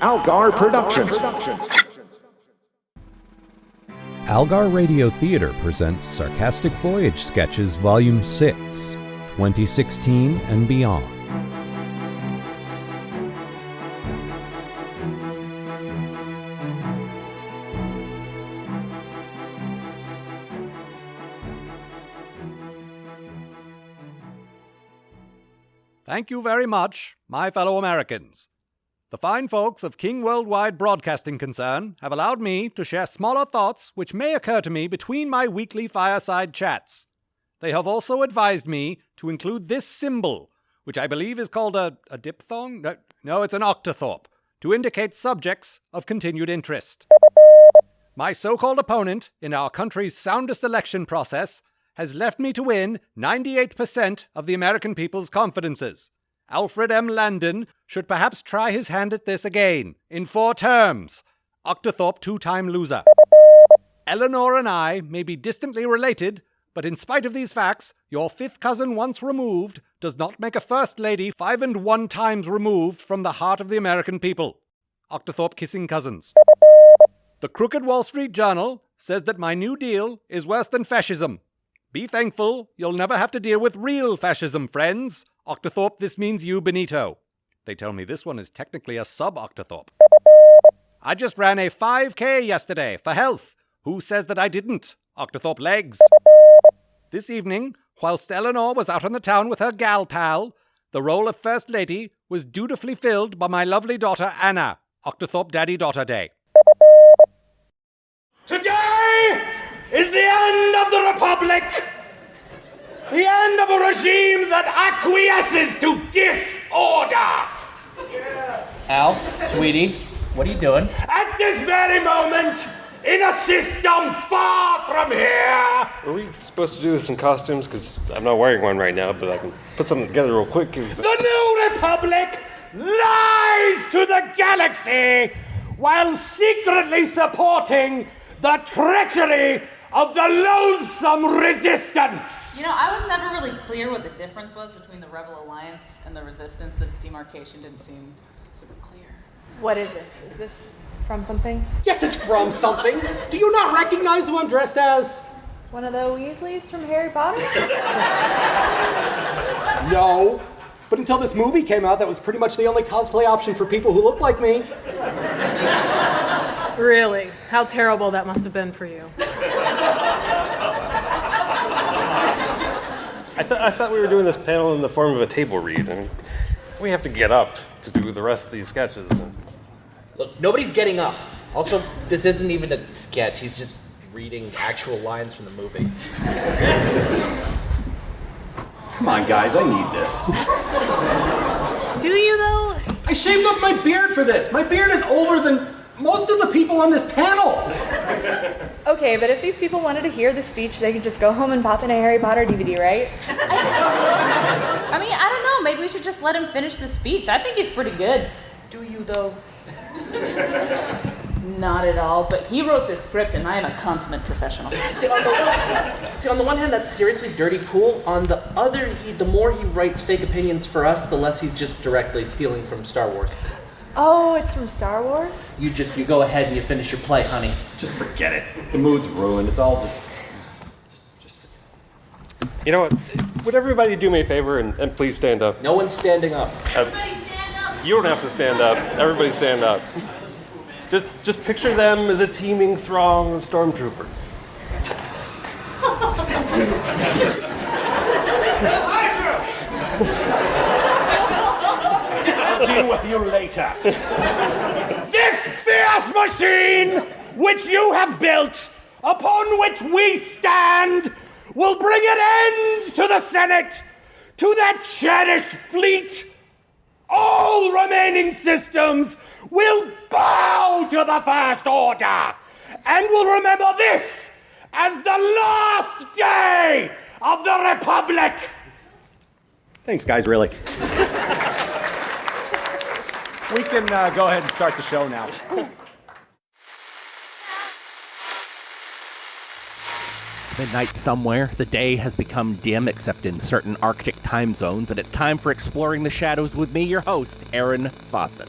Algar Productions. Algar Radio Theatre presents Sarcastic Voyage Sketches Volume 6, 2016 and Beyond. Thank you very much, my fellow Americans. The fine folks of King Worldwide Broadcasting Concern have allowed me to share smaller thoughts which may occur to me between my weekly fireside chats. They have also advised me to include this symbol, which I believe is called a diphthong? No, it's an octothorpe, to indicate subjects of continued interest. My so-called opponent in our country's soundest election process has left me to win 98% of the American people's confidences. Alfred M. Landon should perhaps try his hand at this again, in 4 terms. Octothorpe 2-time loser. Eleanor and I may be distantly related, but in spite of these facts, your 5th cousin once removed does not make a first lady 5 and 1 times removed from the heart of the American people. Octothorpe kissing cousins. The Crooked Wall Street Journal says that my New Deal is worse than fascism. Be thankful you'll never have to deal with real fascism, friends. Octothorpe, this means you, Benito. They tell me this one is technically a sub-octothorpe. I just ran a 5K yesterday for health. Who says that I didn't? Octothorpe legs. This evening, whilst Eleanor was out on the town with her gal pal, the role of First Lady was dutifully filled by my lovely daughter Anna. Octothorpe Daddy-Daughter Day. Today is the end of the Republic! The end of a regime that acquiesces to disorder! Al, sweetie, what are you doing? At this very moment, in a system far from here! Are we supposed to do this in costumes? Because I'm not wearing one right now, but I can put something together real quick. The new Republic lies to the galaxy while secretly supporting the treachery of the loathsome resistance! You know, I was never really clear what the difference was between the Rebel Alliance and the Resistance. The demarcation didn't seem super clear. What is this? Is this from something? Yes, it's from something. Do you not recognize who I'm dressed as? One of the Weasleys from Harry Potter? No. But until this movie came out, that was pretty much the only cosplay option for people who look like me. Really? How terrible that must have been for you. I thought we were doing this panel in the form of a table read. I mean, we have to get up to do the rest of these sketches. Look, nobody's getting up. Also, this isn't even a sketch. He's just reading actual lines from the movie. Come on, guys, I need this. Do you, though? I shaved off my beard for this. My beard is older than most of the people on this panel. Okay, but if these people wanted to hear the speech, they could just go home and pop in a Harry Potter DVD, right? I mean, I don't know. Maybe we should just let him finish the speech. I think he's pretty good. Do you, though? Not at all, but he wrote this script and I am a consummate professional. See, on the one hand, that's seriously dirty cool. On the other, the more he writes fake opinions for us, the less he's just directly stealing from Star Wars. Oh, it's from Star Wars? You go ahead and you finish your play, honey. Just forget it. The mood's ruined. It's all just forget it. You know what? Would everybody do me a favor and please stand up? No one's standing up. Everybody stand up! You don't have to stand up. Everybody stand up. Just picture them as a teeming throng of stormtroopers. I'll deal with you later. This fierce machine which you have built, upon which we stand, will bring an end to the Senate, to that cherished fleet. All remaining systems will bow to the First Order, and will remember this as the last day of the Republic. Thanks, guys, really. We can go ahead and start the show now. It's midnight somewhere. The day has become dim except in certain Arctic time zones, and it's time for Exploring the Shadows with me, your host, Aaron Fawcett.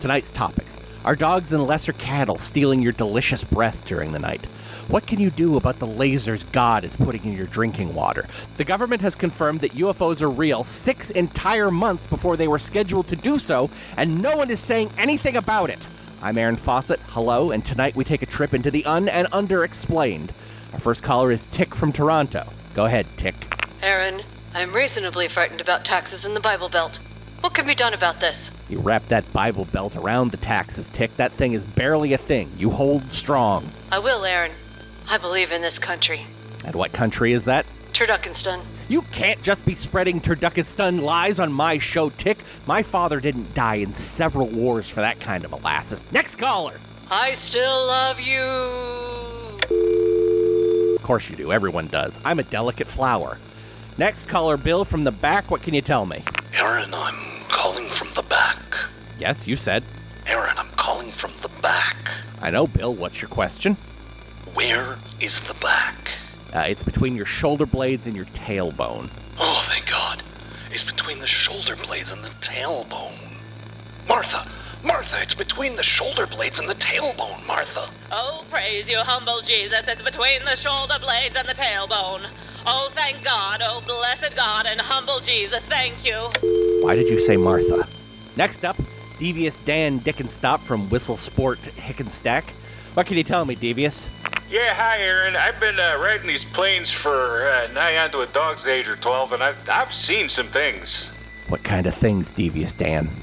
Tonight's topics. Are dogs and lesser cattle stealing your delicious breath during the night? What can you do about the lasers God is putting in your drinking water? The government has confirmed that UFOs are real 6 entire months before they were scheduled to do so, and no one is saying anything about it. I'm Aaron Fawcett, hello, and tonight we take a trip into the un- and under-explained. Our first caller is Tick from Toronto. Go ahead, Tick. Aaron, I'm reasonably frightened about taxes in the Bible Belt. What can be done about this? You wrap that Bible Belt around the taxes, Tick. That thing is barely a thing. You hold strong. I will, Aaron. I believe in this country. And what country is that? Turduckenston. You can't just be spreading turduckenston lies on my show, Tick. My father didn't die in several wars for that kind of molasses. Next caller! I still love you. Of course you do. Everyone does. I'm a delicate flower. Next caller, Bill from the back. What can you tell me? Aaron, I'm calling from the back. Yes, you said. Aaron, I'm calling from the back. I know, Bill. What's your question? Where is the back? It's between your shoulder blades and your tailbone. Oh, thank God. It's between the shoulder blades and the tailbone. Martha, it's between the shoulder blades and the tailbone, Martha. Oh, praise you, humble Jesus, it's between the shoulder blades and the tailbone. Oh, thank God, oh, blessed God and humble Jesus, thank you. Why did you say Martha? Next up, Devious Dan Dickenstop from Whistle Sport Hickenstack. What can you tell me, Devious? Yeah, hi, Aaron. I've been riding these planes for nigh onto a dog's age or 12, and I've seen some things. What kind of things, Devious Dan?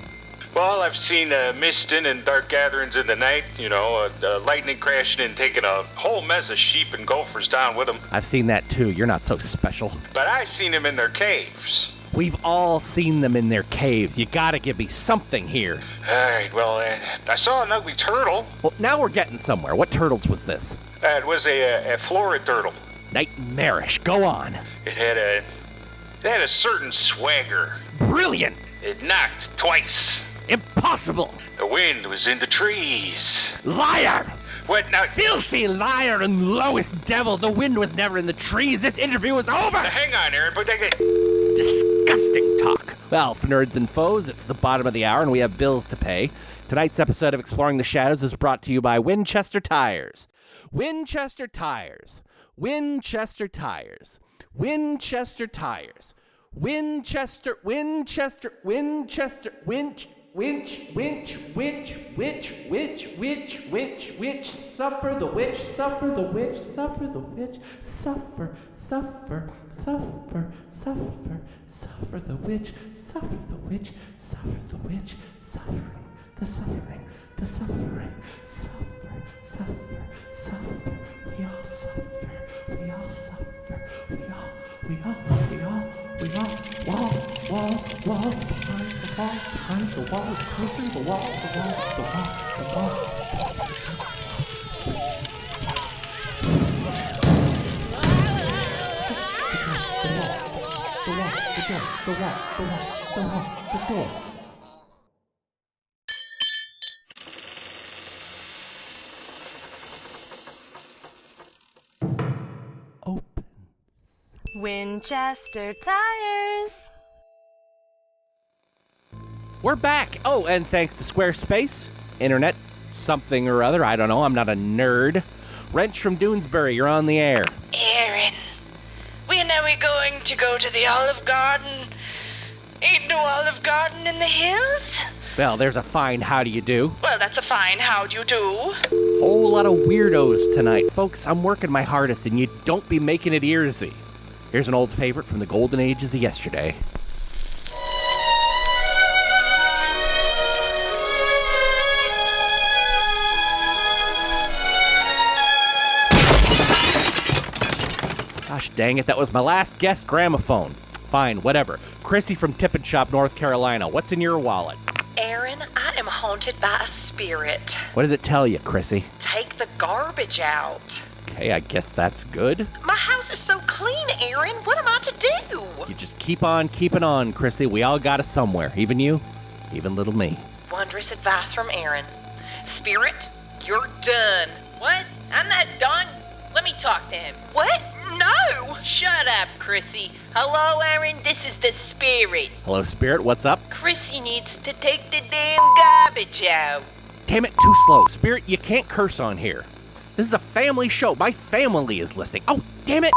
Well, I've seen misting and dark gatherings in the night, lightning crashing and taking a whole mess of sheep and gophers down with them. I've seen that too. You're not so special. But I seen them in their caves. We've all seen them in their caves. You gotta give me something here. All right, well, I saw an ugly turtle. Well, now we're getting somewhere. What turtles was this? It was a florid turtle. Nightmarish. Go on. It had a certain swagger. Brilliant. It knocked twice. Impossible. The wind was in the trees. Liar. What now? Filthy liar and lowest devil. The wind was never in the trees. This interview is over. Now, hang on, Aaron, but disgusting talk. Well, for nerds and foes, it's the bottom of the hour and we have bills to pay. Tonight's episode of Exploring the Shadows is brought to you by Winchester Tires. Winchester Tires. Winchester Tires. Winchester Tires. Winchester, Winchester, Winchester, Winch, suffer the witch, suffer the witch, suffer the witch, suffer, suffer, suffer, suffer, suffer the witch, suffer the witch, suffer the witch, suffering, the suffering, the suffering, suffer, suffer, suffer, we all suffer, we all suffer, we all, wall, behind the wall, closing the wall, the wall. The door. Opens. Winchester Tires. We're back. Oh, and thanks to Squarespace, internet, something or other, I don't know, I'm not a nerd. Wrench from Doonesbury, you're on the air. Aaron, when are we going to go to the Olive Garden? Ain't no Olive Garden in the hills? Well, there's a fine how do you do. Well, that's a fine how do you do. Whole lot of weirdos tonight. Folks, I'm working my hardest and you don't be making it easy. Here's an old favorite from the golden ages of yesterday. Gosh dang it, that was my last guest gramophone. Fine, whatever. Chrissy from Tippin' Shop, North Carolina. What's in your wallet? Aaron, I am haunted by a spirit. What does it tell you, Chrissy? Take the garbage out. Okay, I guess that's good. My house is so clean, Aaron. What am I to do? You just keep on keeping on, Chrissy. We all got us somewhere. Even you, even little me. Wondrous advice from Aaron. Spirit, you're done. What? I'm not done. Let me talk to him. What? No! Shut up, Chrissy. Hello, Aaron. This is the Spirit. Hello, Spirit, what's up? Chrissy needs to take the damn garbage out. Damn it, too slow. Spirit, you can't curse on here. This is a family show. My family is listening. Oh, damn it!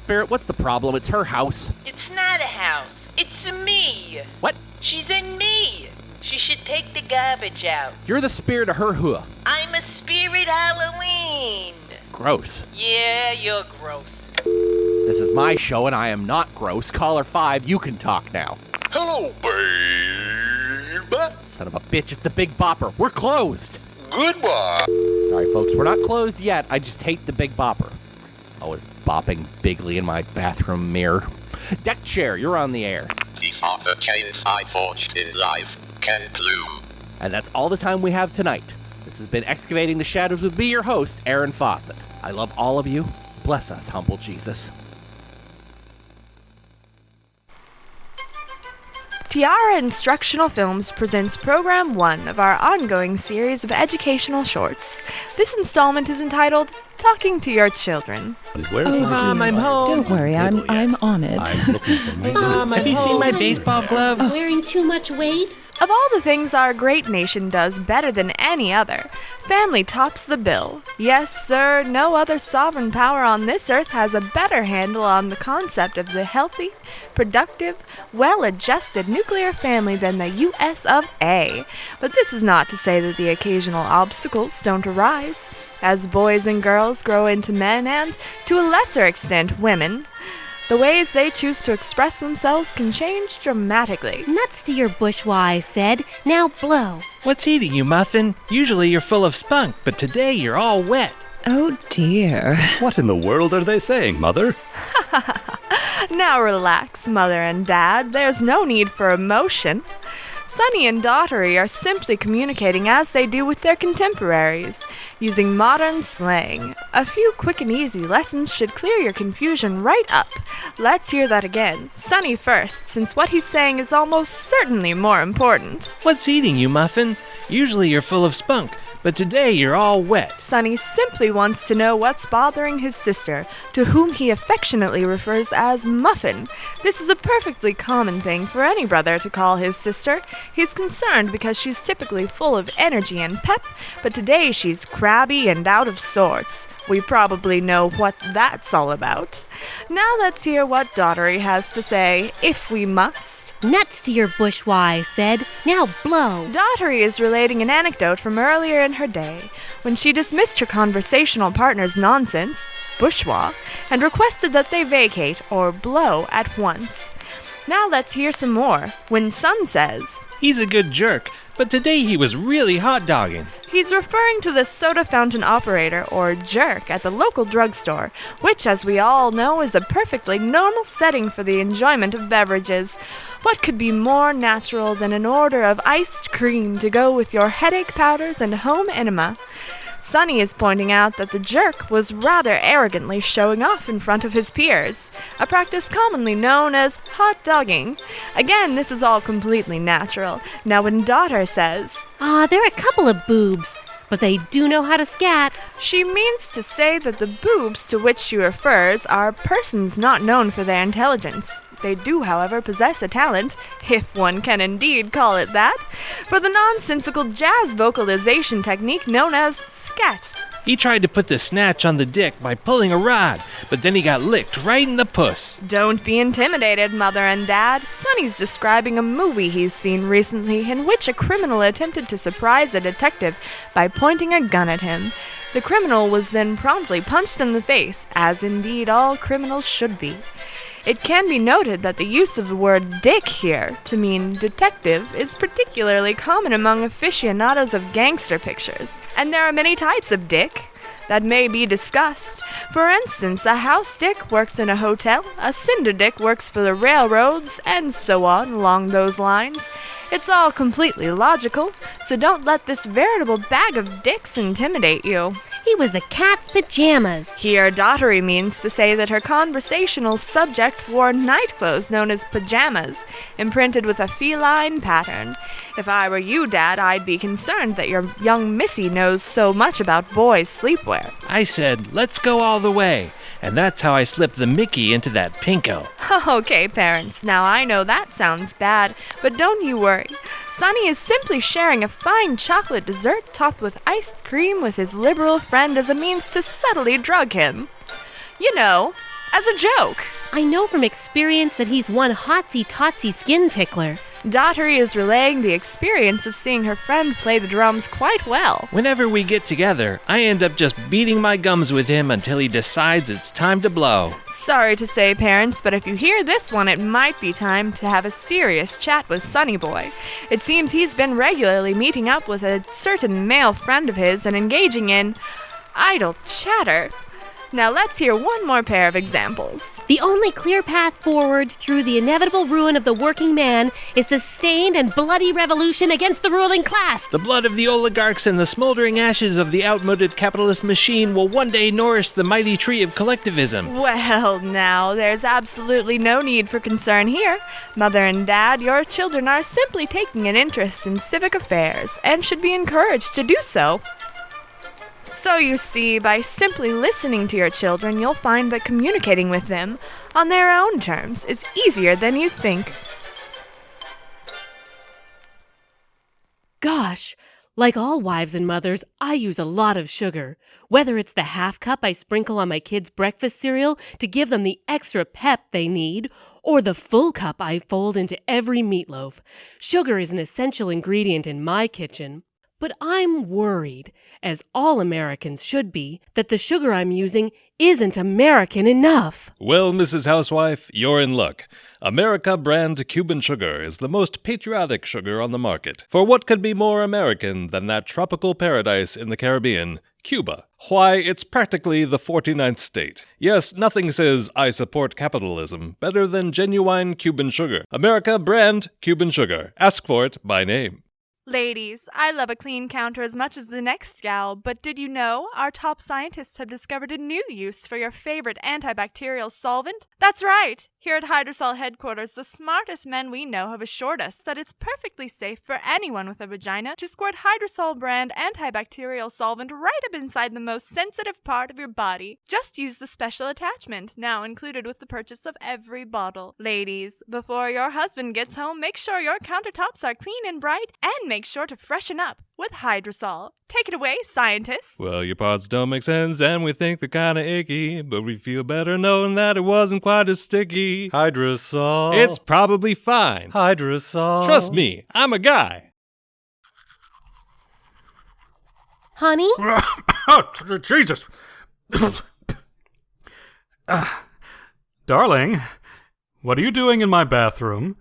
Spirit, what's the problem? It's her house. It's not a house. It's a me. What? She's in me. She should take the garbage out. You're the spirit of her hua. I'm a Spirit Halloween. Gross. Yeah, you're gross. This is my show and I am not gross. Caller 5, you can talk now. Hello, babe. Son of a bitch, it's the Big Bopper. We're closed. Goodbye. Sorry, folks, we're not closed yet. I just hate the Big Bopper. I was bopping bigly in my bathroom mirror. Deck chair, you're on the air. These are the chains I forged in life, Ken Plume. And that's all the time we have tonight. This has been Excavating the Shadows with me, your host, Aaron Fawcett. I love all of you. Bless us, humble Jesus. Tiara Instructional Films presents Program 1 of our ongoing series of educational shorts. This installment is entitled Talking to Your Children. Where's Mom, I'm home. Don't worry, I'm on it. I'm looking for my Mom, have you seen my baseball glove? Wearing too much weight? Of all the things our great nation does better than any other, family tops the bill. Yes, sir, no other sovereign power on this earth has a better handle on the concept of the healthy, productive, well-adjusted nuclear family than the U.S. of A. But this is not to say that the occasional obstacles don't arise. As boys and girls grow into men and, to a lesser extent, women, the ways they choose to express themselves can change dramatically. Nuts to your bourgeois, I said. Now blow. What's eating you, Muffin? Usually you're full of spunk, but today you're all wet. Oh dear. What in the world are they saying, Mother? Now relax, Mother and Dad. There's no need for emotion. Sonny and Daughtery are simply communicating as they do with their contemporaries, using modern slang. A few quick and easy lessons should clear your confusion right up. Let's hear that again. Sonny first, since what he's saying is almost certainly more important. What's eating you, Muffin? Usually you're full of spunk, but today you're all wet. Sonny simply wants to know what's bothering his sister, to whom he affectionately refers as Muffin. This is a perfectly common thing for any brother to call his sister. He's concerned because she's typically full of energy and pep, but today she's crabby and out of sorts. We probably know what that's all about. Now let's hear what Daughtery has to say, if we must. Nuts to your bourgeois, I said. Now blow. Daughtery is relating an anecdote from earlier in her day, when she dismissed her conversational partner's nonsense, bourgeois, and requested that they vacate, or blow, at once. Now let's hear some more, when Son says, He's a good jerk, but today he was really hot dogging. He's referring to the soda fountain operator, or jerk, at the local drugstore, which, as we all know, is a perfectly normal setting for the enjoyment of beverages. What could be more natural than an order of iced cream to go with your headache powders and home enema? Sonny is pointing out that the jerk was rather arrogantly showing off in front of his peers, a practice commonly known as hot dogging. Again, this is all completely natural. Now when Daughter says, They're a couple of boobs, but they do know how to scat. She means to say that the boobs to which she refers are persons not known for their intelligence. They do, however, possess a talent, if one can indeed call it that, for the nonsensical jazz vocalization technique known as scat. He tried to put the snatch on the dick by pulling a rod, but then he got licked right in the puss. Don't be intimidated, Mother and Dad. Sonny's describing a movie he's seen recently in which a criminal attempted to surprise a detective by pointing a gun at him. The criminal was then promptly punched in the face, as indeed all criminals should be. It can be noted that the use of the word dick here to mean detective is particularly common among aficionados of gangster pictures, and there are many types of dick that may be discussed. For instance, a house dick works in a hotel, a cinder dick works for the railroads, and so on along those lines. It's all completely logical, so don't let this veritable bag of dicks intimidate you. He was the cat's pajamas. Here, Daughtery means to say that her conversational subject wore night clothes known as pajamas, imprinted with a feline pattern. If I were you, Dad, I'd be concerned that your young missy knows so much about boys' sleepwear. I said, let's go all the way. and that's how I slipped the Mickey into that Pinko. Okay, parents, now I know that sounds bad, but don't you worry. Sonny is simply sharing a fine chocolate dessert topped with iced cream with his liberal friend as a means to subtly drug him. You know, as a joke. I know from experience that he's one hotsy-totsy skin tickler. Daughtery is relaying the experience of seeing her friend play the drums quite well. Whenever we get together, I end up just beating my gums with him until he decides it's time to blow. Sorry to say, parents, but if you hear this one, it might be time to have a serious chat with Sonny Boy. It seems he's been regularly meeting up with a certain male friend of his and engaging in idle chatter. Now let's hear one more pair of examples. The only clear path forward through the inevitable ruin of the working man is the stained and bloody revolution against the ruling class. The blood of the oligarchs and the smoldering ashes of the outmoded capitalist machine will one day nourish the mighty tree of collectivism. Well, now, there's absolutely no need for concern here. Mother and Dad, your children are simply taking an interest in civic affairs and should be encouraged to do so. So you see, by simply listening to your children, you'll find that communicating with them on their own terms is easier than you think. Gosh, like all wives and mothers, I use a lot of sugar. Whether it's the half cup I sprinkle on my kids' breakfast cereal to give them the extra pep they need, or the full cup I fold into every meatloaf. Sugar is an essential ingredient in my kitchen. But I'm worried, as all Americans should be, that the sugar I'm using isn't American enough. Well, Mrs. Housewife, you're in luck. America brand Cuban sugar is the most patriotic sugar on the market. For what could be more American than that tropical paradise in the Caribbean, Cuba? Why, it's practically the 49th state. Yes, nothing says I support capitalism better than genuine Cuban sugar. America brand Cuban sugar. Ask for it by name. Ladies, I love a clean counter as much as the next gal, but did you know our top scientists have discovered a new use for your favorite antibacterial solvent? That's right! Here at Hydrosol headquarters, the smartest men we know have assured us that it's perfectly safe for anyone with a vagina to squirt Hydrosol brand antibacterial solvent right up inside the most sensitive part of your body. Just use the special attachment, now included with the purchase of every bottle. Ladies, before your husband gets home, make sure your countertops are clean and bright, and make sure to freshen up with Hydrosol. Take it away, scientists. Well, your parts don't make sense, and we think they're kinda icky, but we feel better knowing that it wasn't quite as sticky. Hydrosol. It's probably fine. Hydrosol. Trust me, I'm a guy. Honey? Jesus. Darling, what are you doing in my bathroom?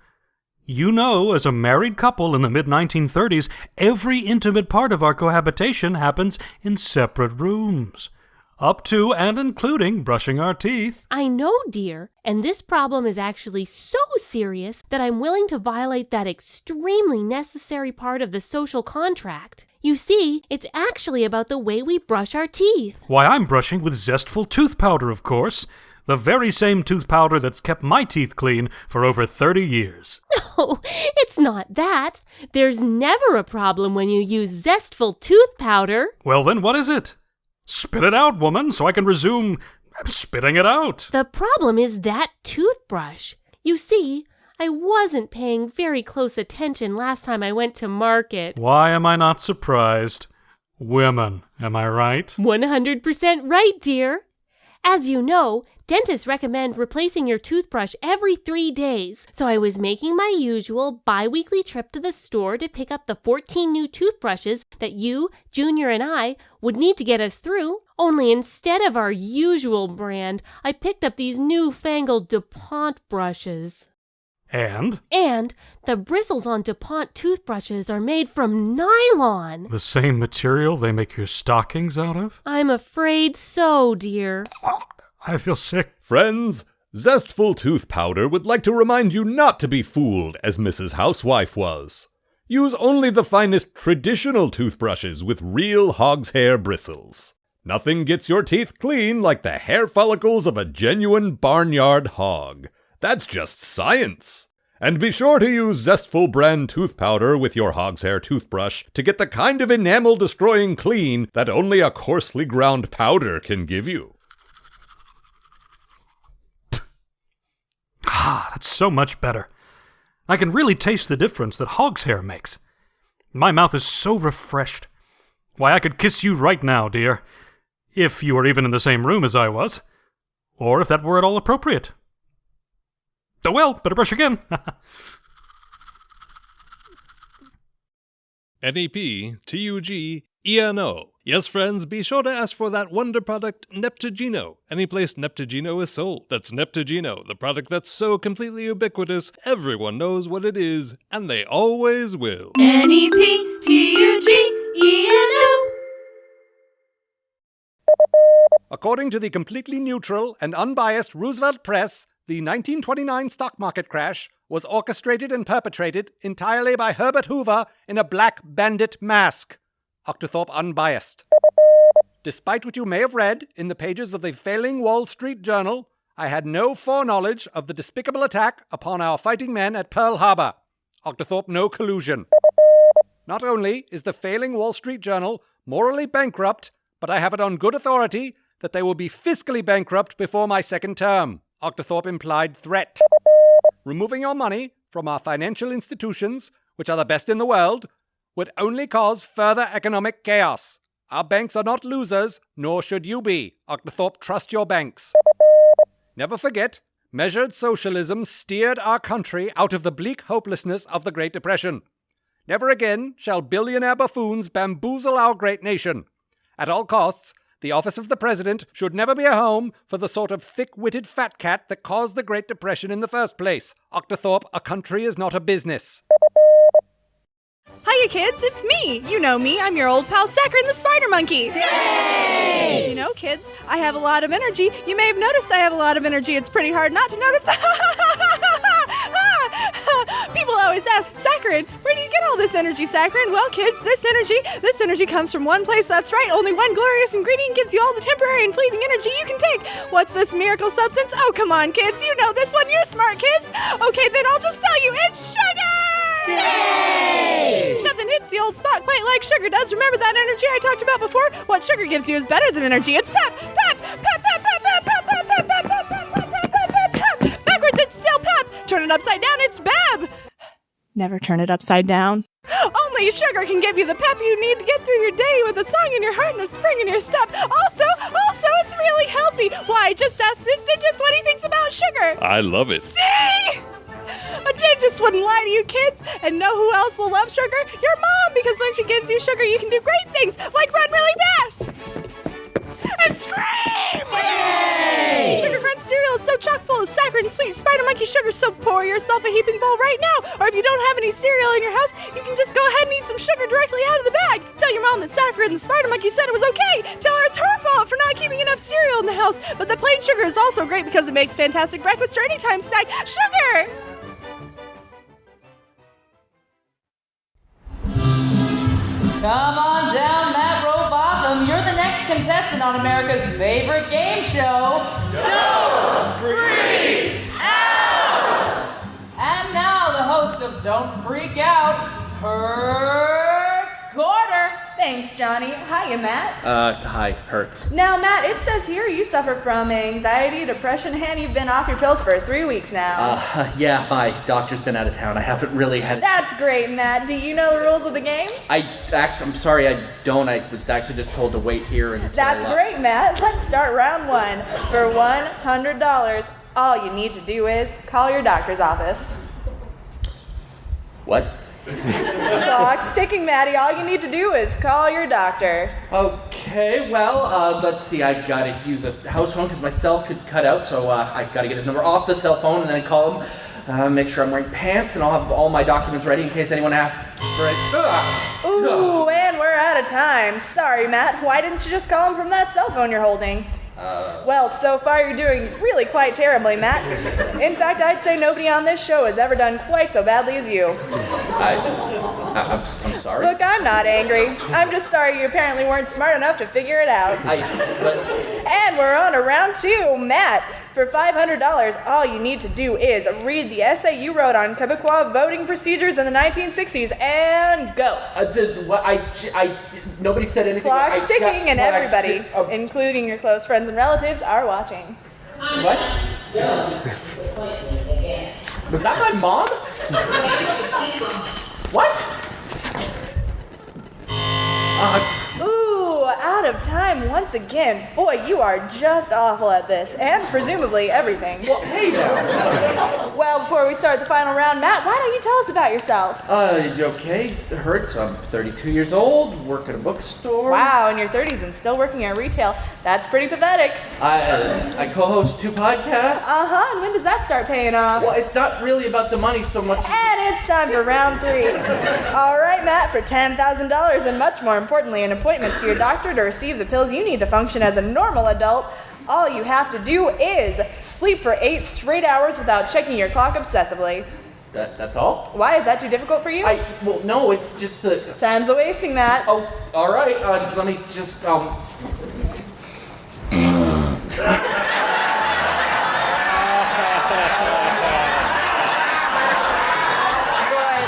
You know, as a married couple in the mid-1930s, every intimate part of our cohabitation happens in separate rooms. Up to and including brushing our teeth. I know, dear, and this problem is actually so serious that I'm willing to violate that extremely necessary part of the social contract. You see, it's actually about the way we brush our teeth. Why, I'm brushing with Zestful tooth powder, of course. The very same tooth powder that's kept my teeth clean for over 30 years. No, it's not that. There's never a problem when you use Zestful tooth powder. Well, then what is it? Spit it out, woman, so I can resume spitting it out. The problem is that toothbrush. You see, I wasn't paying very close attention last time I went to market. Why am I not surprised? Women, am I right? 100% right, dear. As you know, dentists recommend replacing your toothbrush every 3 days, so I was making my usual bi-weekly trip to the store to pick up the 14 new toothbrushes that you, Junior, and I would need to get us through. Only instead of our usual brand, I picked up these newfangled DuPont brushes. And? And the bristles on DuPont toothbrushes are made from nylon. The same material they make your stockings out of? I'm afraid so, dear. I feel sick. Friends, Zestful Tooth Powder would like to remind you not to be fooled as Mrs. Housewife was. Use only the finest traditional toothbrushes with real hog's hair bristles. Nothing gets your teeth clean like the hair follicles of a genuine barnyard hog. That's just science. And be sure to use Zestful brand tooth powder with your hog's hair toothbrush to get the kind of enamel-destroying clean that only a coarsely ground powder can give you. Ah, that's so much better. I can really taste the difference that hog's hair makes. My mouth is so refreshed. Why, I could kiss you right now, dear. If you were even in the same room as I was. Or if that were at all appropriate. Oh well, better brush again. NEPTUGENO. Yes, friends, be sure to ask for that wonder product, Neptugino, any place Neptugino is sold. That's Neptugino, the product that's so completely ubiquitous, everyone knows what it is, and they always will. NEPTUGENO. According to the completely neutral and unbiased Roosevelt Press, the 1929 stock market crash was orchestrated and perpetrated entirely by Herbert Hoover in a black bandit mask. Octothorpe Unbiased. Despite what you may have read in the pages of the failing Wall Street Journal, I had no foreknowledge of the despicable attack upon our fighting men at Pearl Harbor. Octothorpe no collusion. Not only is the failing Wall Street Journal morally bankrupt, but I have it on good authority that they will be fiscally bankrupt before my second term. Octothorpe implied threat. Removing your money from our financial institutions, which are the best in the world, would only cause further economic chaos. Our banks are not losers, nor should you be. Octothorpe, trust your banks. Never forget, measured socialism steered our country out of the bleak hopelessness of the Great Depression. Never again shall billionaire buffoons bamboozle our great nation. At all costs, the office of the president should never be a home for the sort of thick-witted fat cat that caused the Great Depression in the first place. Octothorpe, a country is not a business. Hiya, kids, it's me. You know me. I'm your old pal Saccharine the Spider Monkey. Yay! You know, kids, I have a lot of energy. You may have noticed I have a lot of energy. It's pretty hard not to notice. People always ask, Saccharine, where do you get all this energy, Saccharine? Well, kids, this energy comes from one place. That's right. Only one glorious ingredient gives you all the temporary and fleeting energy you can take. What's this miracle substance? Oh, come on, kids. You know this one. You're smart, kids. Okay, then I'll just tell you. It's sugar! Yay! Nothing hits the old spot quite like sugar does. Remember that energy I talked about before? What sugar gives you is better than energy. It's pep, pep, pep, pep, pep, pep, pep, pep, pep, pep, pep, pep, pep, pep. Backwards, it's still pep. Turn it upside down, it's beb. Never turn it upside down. Only sugar can give you the pep you need to get through your day with a song in your heart and a spring in your step. Also, it's really healthy. Why, just ask this dentist what he thinks about sugar. I love it. See? A dentist wouldn't lie to you, kids. And know who else will love sugar? Your mom, because when she gives you sugar, you can do great things, like run really fast. And scream! Yay! Sugar Crunch cereal is so chock full of saccharine and sweet Spider Monkey sugar, so pour yourself a heaping bowl right now. Or if you don't have any cereal in your house, you can just go ahead and eat some sugar directly out of the bag. Tell your mom that Saccharine the Spider Monkey said it was okay. Tell her it's her fault for not keeping enough cereal in the house. But the plain sugar is also great because it makes fantastic breakfast or anytime snack. Sugar! Come on down, Matt Robotham. You're the next contestant on America's favorite game show. Don't Freak Out! And now the host of Don't Freak Out, Hertz Corner. Thanks, Johnny. Hiya, Matt. Hi, Hertz. Now, Matt, it says here you suffer from anxiety, depression, and you've been off your pills for 3 weeks now. Yeah, my doctor's been out of town. I haven't really had... That's great, Matt. Do you know the rules of the game? I'm sorry, I don't. I was actually just told to wait here until That's great, Matt. Let's start round one. For $100, all you need to do is call your doctor's office. What? Clock's ticking, Maddie. All you need to do is call your doctor. Okay, well, let's see. I gotta use a house phone because my cell could cut out, so I gotta get his number off the cell phone and then call him. Make sure I'm wearing pants, and I'll have all my documents ready in case anyone asks for it. Ooh, and we're out of time. Sorry, Matt. Why didn't you just call him from that cell phone you're holding? Well, so far you're doing really quite terribly, Matt. In fact, I'd say nobody on this show has ever done quite so badly as you. I'm sorry. Look, I'm not angry. I'm just sorry you apparently weren't smart enough to figure it out. And we're on to round two, Matt. For $500, all you need to do is read the essay you wrote on Quebecois voting procedures in the 1960s and go. Nobody said anything. Clock's ticking and everybody, including your close friends and relatives, are watching. What? Was that my mom? What? Ooh, out of time once again. Boy, you are just awful at this, and presumably everything. Well, hey now. Well, before we start the final round, Matt, why don't you tell us about yourself? Okay. It hurts. I'm 32 years old, work at a bookstore. Wow, in your 30s and still working at retail. That's pretty pathetic. I co-host 2 podcasts. Uh-huh, and when does that start paying off? Well, it's not really about the money so much. And it's time for round 3. All right, Matt, for $10,000 and much more importantly, an appointment to your doctor to receive the pills you need to function as a normal adult, all you have to do is sleep for 8 straight hours without checking your clock obsessively. That's all? Why? Is that too difficult for you? Well, no, it's just the... Time's a wasting, Matt. Oh, all right. Let me just, Boy,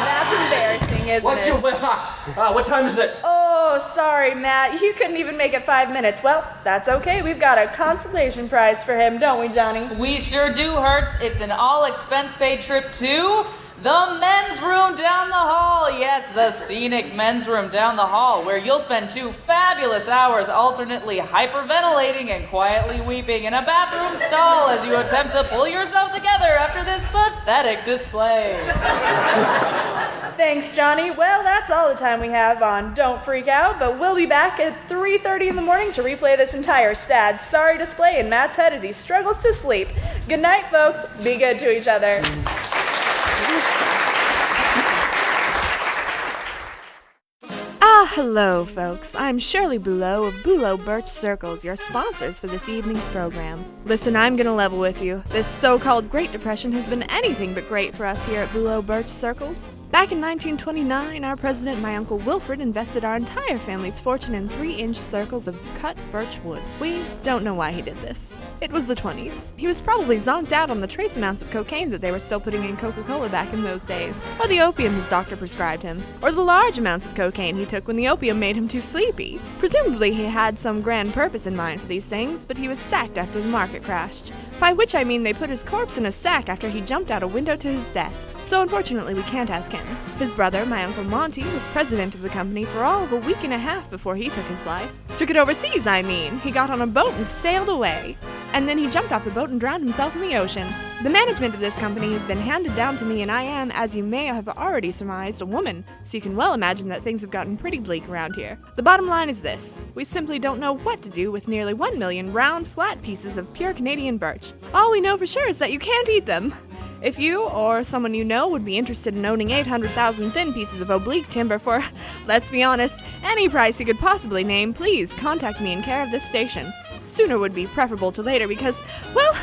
that's embarrassing, isn't it? What time is it? Oh, sorry, Matt. You couldn't even make it 5 minutes. Well, that's okay. We've got a consolation prize for him, don't we, Johnny? We sure do, Hertz. It's an all-expense-paid trip to the men's room down the hall. Yes, the scenic men's room down the hall, where you'll spend 2 fabulous hours alternately hyperventilating and quietly weeping in a bathroom stall as you attempt to pull yourself together after this pathetic display. Thanks, Johnny. Well, that's all the time we have on Don't Freak Out, but we'll be back at 3:30 in the morning to replay this entire sad, sorry display in Matt's head as he struggles to sleep. Good night, folks. Be good to each other. Hello, folks. I'm Shirley Bulow of Bulow Birch Circles, your sponsors for this evening's program. Listen, I'm gonna level with you. This so-called Great Depression has been anything but great for us here at Bulow Birch Circles. Back in 1929, our president, my Uncle Wilfred, invested our entire family's fortune in 3-inch circles of cut birch wood. We don't know why he did this. It was the 20s. He was probably zonked out on the trace amounts of cocaine that they were still putting in Coca-Cola back in those days, or the opium his doctor prescribed him, or the large amounts of cocaine he took when the opium made him too sleepy. Presumably he had some grand purpose in mind for these things, but he was sacked after the market crashed. By which I mean they put his corpse in a sack after he jumped out a window to his death. So unfortunately we can't ask him. His brother, my Uncle Monty, was president of the company for all of a week and a half before he took his life. Took it overseas, I mean. He got on a boat and sailed away. And then he jumped off the boat and drowned himself in the ocean. The management of this company has been handed down to me, and I am, as you may have already surmised, a woman, so you can well imagine that things have gotten pretty bleak around here. The bottom line is this: we simply don't know what to do with nearly 1 million round, flat pieces of pure Canadian birch. All we know for sure is that you can't eat them. If you or someone you know would be interested in owning 800,000 thin pieces of oblique timber for, let's be honest, any price you could possibly name, please contact me in care of this station. Sooner would be preferable to later because, well,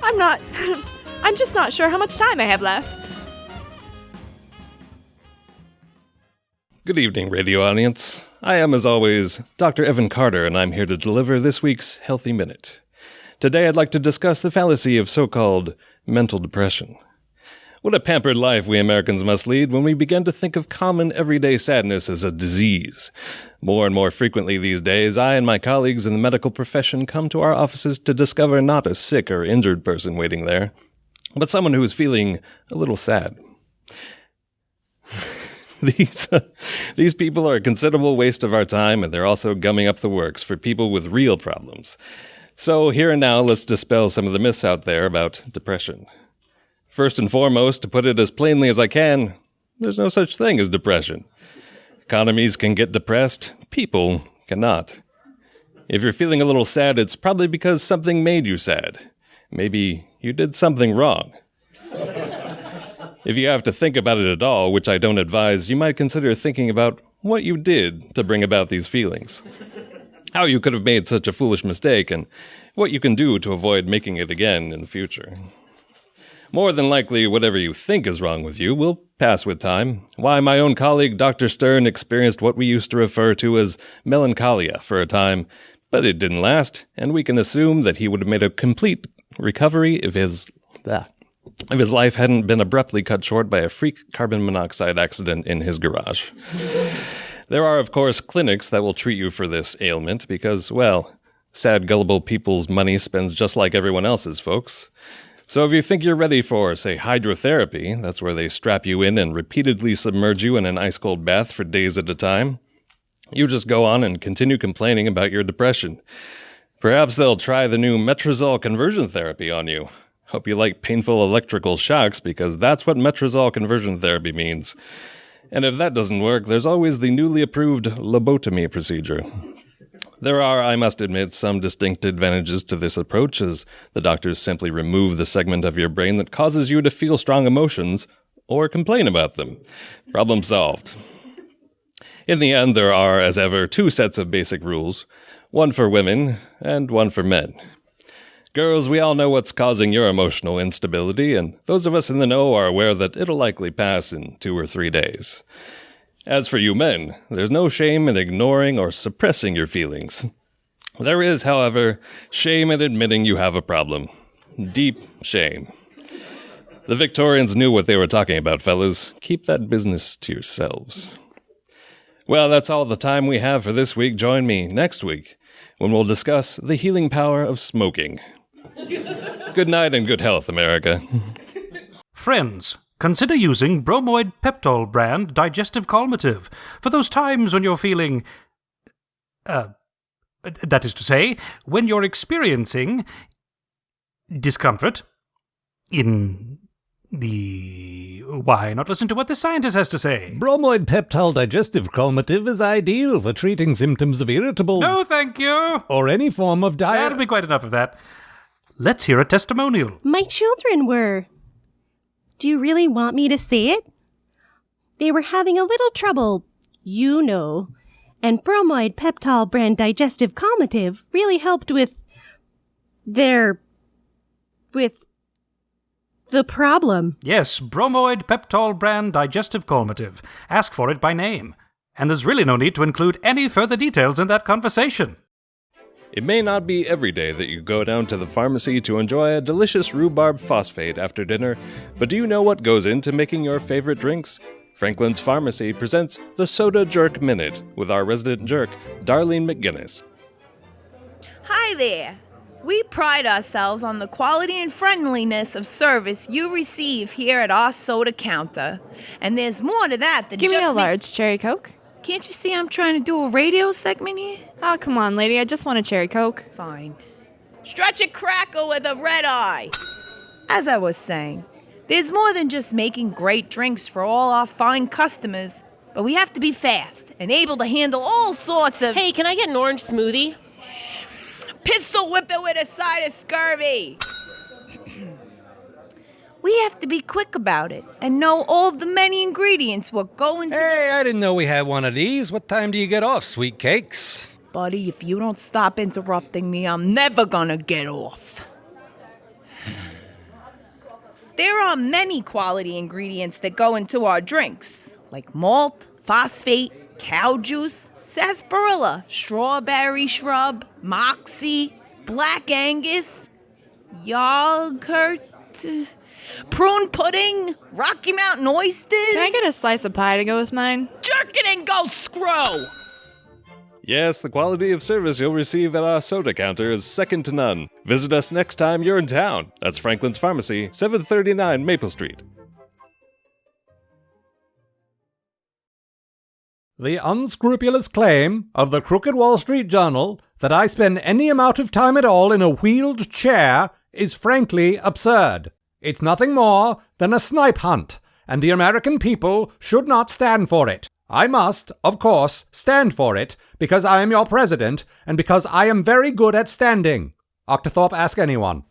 I'm just not sure how much time I have left. Good evening, radio audience. I am, as always, Dr. Evan Carter, and I'm here to deliver this week's Healthy Minute. Today I'd like to discuss the fallacy of so-called mental depression. What a pampered life we Americans must lead when we begin to think of common everyday sadness as a disease. More and more frequently these days, I and my colleagues in the medical profession come to our offices to discover not a sick or injured person waiting there, but someone who is feeling a little sad. These people are a considerable waste of our time, and they're also gumming up the works for people with real problems. So here and now, let's dispel some of the myths out there about depression. First and foremost, to put it as plainly as I can, there's no such thing as depression. Economies can get depressed, people cannot. If you're feeling a little sad, it's probably because something made you sad. Maybe you did something wrong. If you have to think about it at all, which I don't advise, you might consider thinking about what you did to bring about these feelings. How you could have made such a foolish mistake, and what you can do to avoid making it again in the future. More than likely, whatever you think is wrong with you will pass with time. Why, my own colleague Dr. Stern experienced what we used to refer to as melancholia for a time, but it didn't last, and we can assume that he would have made a complete recovery if his life hadn't been abruptly cut short by a freak carbon monoxide accident in his garage. There are, of course, clinics that will treat you for this ailment because, well, sad, gullible people's money spends just like everyone else's, folks. So if you think you're ready for, say, hydrotherapy, that's where they strap you in and repeatedly submerge you in an ice-cold bath for days at a time, you just go on and continue complaining about your depression. Perhaps they'll try the new Metrazole conversion therapy on you. Hope you like painful electrical shocks, because that's what Metrazole conversion therapy means. And if that doesn't work, there's always the newly approved lobotomy procedure. There are, I must admit, some distinct advantages to this approach, as the doctors simply remove the segment of your brain that causes you to feel strong emotions or complain about them. Problem solved. In the end, there are, as ever, 2 sets of basic rules, one for women and one for men. Girls, we all know what's causing your emotional instability, and those of us in the know are aware that it'll likely pass in 2 or 3 days. As for you men, there's no shame in ignoring or suppressing your feelings. There is, however, shame in admitting you have a problem. Deep shame. The Victorians knew what they were talking about, fellas. Keep that business to yourselves. Well, that's all the time we have for this week. Join me next week when we'll discuss the healing power of smoking. Good night and good health, America. Friends, consider using Bromoid Peptol brand digestive calmative for those times when you're feeling... that is to say, when you're experiencing discomfort in the... Why not listen to what the scientist has to say? Bromoid Peptol Digestive Calmative is ideal for treating symptoms of irritable... No, thank you. Or any form of diet... That'll be quite enough of that. Let's hear a testimonial. My children were. Do you really want me to say it? They were having a little trouble, you know, and Bromoid Peptol brand digestive calmative really helped with the problem. Yes, Bromoid Peptol brand digestive calmative. Ask for it by name. And there's really no need to include any further details in that conversation. It may not be every day that you go down to the pharmacy to enjoy a delicious rhubarb phosphate after dinner, but do you know what goes into making your favorite drinks? Franklin's Pharmacy presents the Soda Jerk Minute with our resident jerk, Darlene McGinnis. Hi there. We pride ourselves on the quality and friendliness of service you receive here at our soda counter. And there's more to that than Give just me a large cherry Coke. Can't you see I'm trying to do a radio segment here? Oh, come on, lady. I just want a cherry Coke. Fine. Stretch a cracker with a red eye. As I was saying, there's more than just making great drinks for all our fine customers, but we have to be fast and able to handle all sorts of... Hey, can I get an orange smoothie? Pistol whip it with a side of scurvy. We have to be quick about it and know all of the many ingredients we're going to... Hey, I didn't know we had one of these. What time do you get off, sweet cakes? Buddy, if you don't stop interrupting me, I'm never gonna get off. There are many quality ingredients that go into our drinks, like malt, phosphate, cow juice, sarsaparilla, strawberry shrub, moxie, black Angus, yogurt... prune pudding, Rocky Mountain oysters. Can I get a slice of pie to go with mine? Jerk it and go screw! Yes, the quality of service you'll receive at our soda counter is second to none. Visit us next time you're in town. That's Franklin's Pharmacy, 739 Maple Street. The unscrupulous claim of the Crooked Wall Street Journal that I spend any amount of time at all in a wheeled chair is frankly absurd. It's nothing more than a snipe hunt, and the American people should not stand for it. I must, of course, stand for it, because I am your president, and because I am very good at standing. Octothorpe, ask anyone.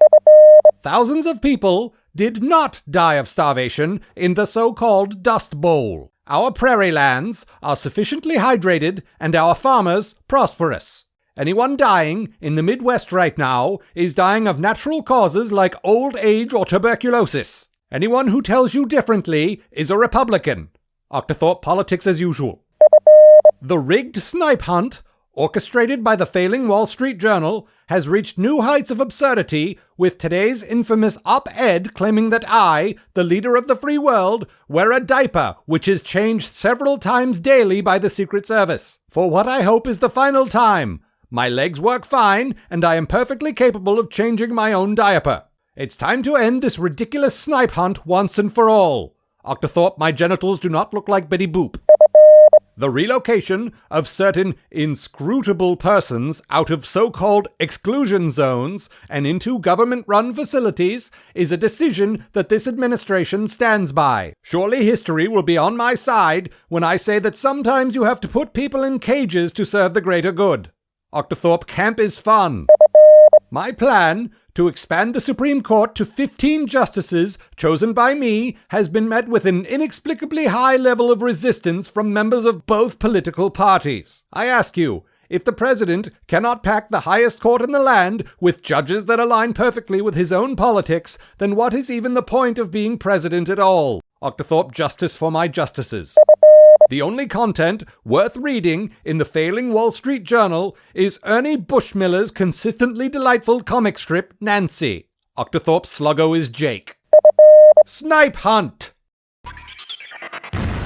Thousands of people did not die of starvation in the so-called Dust Bowl. Our prairie lands are sufficiently hydrated, and our farmers prosperous. Anyone dying in the Midwest right now is dying of natural causes like old age or tuberculosis. Anyone who tells you differently is a Republican. Octothorpe politics as usual. The rigged snipe hunt, orchestrated by the failing Wall Street Journal, has reached new heights of absurdity with today's infamous op-ed claiming that I, the leader of the free world, wear a diaper which is changed several times daily by the Secret Service. For what I hope is the final time. My legs work fine, and I am perfectly capable of changing my own diaper. It's time to end this ridiculous snipe hunt once and for all. Octothorpe, my genitals do not look like Betty Boop. The relocation of certain inscrutable persons out of so-called exclusion zones and into government-run facilities is a decision that this administration stands by. Surely history will be on my side when I say that sometimes you have to put people in cages to serve the greater good. Octothorpe Camp is fun. My plan to expand the Supreme Court to 15 justices chosen by me has been met with an inexplicably high level of resistance from members of both political parties. I ask you, if the president cannot pack the highest court in the land with judges that align perfectly with his own politics, then what is even the point of being president at all? Octothorpe justice for my justices. The only content worth reading in the failing Wall Street Journal is Ernie Bushmiller's consistently delightful comic strip, Nancy. Octothorpe's sluggo is Jake. Snipe hunt!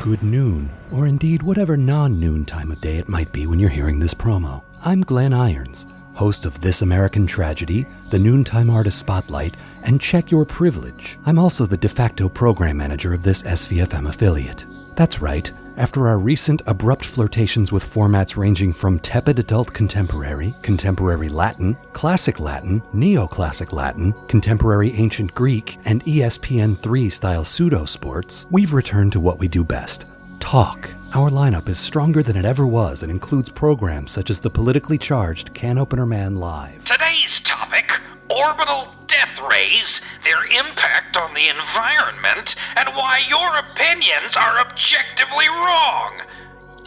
Good noon, or indeed whatever non-noon time of day it might be when you're hearing this promo. I'm Glenn Irons, host of This American Tragedy, the Noontime Artist Spotlight, and Check Your Privilege. I'm also the de facto program manager of this SVFM affiliate. That's right. After our recent abrupt flirtations with formats ranging from tepid adult contemporary, contemporary Latin, classic Latin, neoclassic Latin, contemporary ancient Greek, and ESPN3 style pseudo-sports, we've returned to what we do best: talk. Our lineup is stronger than it ever was and includes programs such as the politically charged Can Opener Man Live. Today's topic: orbital death rays, their impact on the environment, and why your opinions are objectively wrong.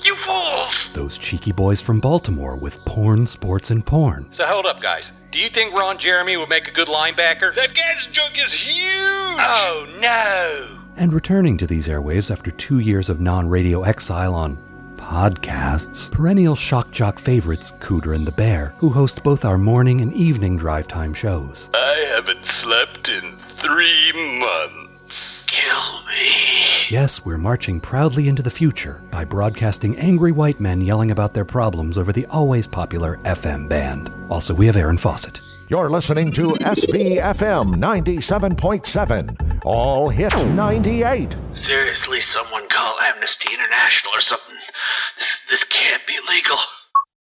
You fools! Those cheeky boys from Baltimore with porn, sports, and porn. So hold up, guys. Do you think Ron Jeremy would make a good linebacker? That guy's junk is huge! Oh, no! And returning to these airwaves after 2 years of non-radio exile on podcasts, perennial shock jock favorites Cooter and the Bear, who host both our morning and evening drive time shows. I haven't slept in 3 months. Kill me. Yes, we're marching proudly into the future by broadcasting angry white men yelling about their problems over the always popular FM band. Also, we have Aaron Fawcett. You're listening to SVFM 97.7, All Hit 98. Seriously, someone call Amnesty International or something. This can't be legal.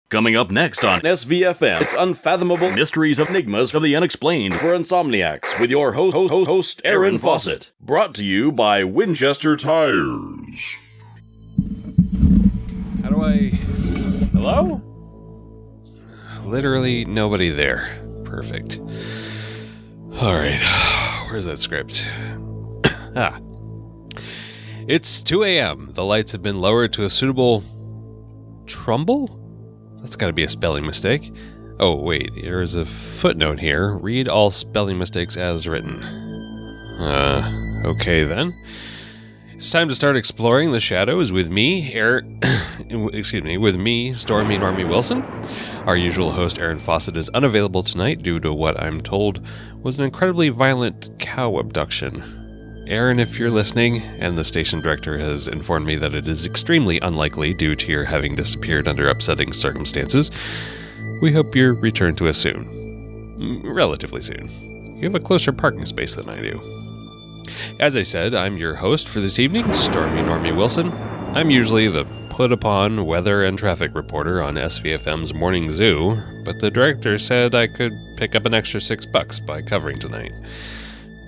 Coming up next on SVFM, it's Unfathomable Mysteries of Enigmas of the Unexplained for Insomniacs with your host Aaron Fawcett. Brought to you by Winchester Tires. How do I... Hello? Literally nobody there. Perfect. Alright, where's that script? It's 2 a.m. The lights have been lowered to a suitable... Trumbull? That's gotta be a spelling mistake. Oh, wait, there's a footnote here. Read all spelling mistakes as written. Okay then. It's time to start exploring the shadows with me, with me, Stormy Normie Wilson. Our usual host, Aaron Fawcett, is unavailable tonight due to what I'm told was an incredibly violent cow abduction. Aaron, if you're listening, and the station director has informed me that it is extremely unlikely due to your having disappeared under upsetting circumstances, we hope you're returned to us soon. Relatively soon. You have a closer parking space than I do. As I said, I'm your host for this evening, Stormy Normie Wilson. I'm usually the put-upon weather and traffic reporter on SVFM's Morning Zoo, but the director said I could pick up an extra $6 by covering tonight.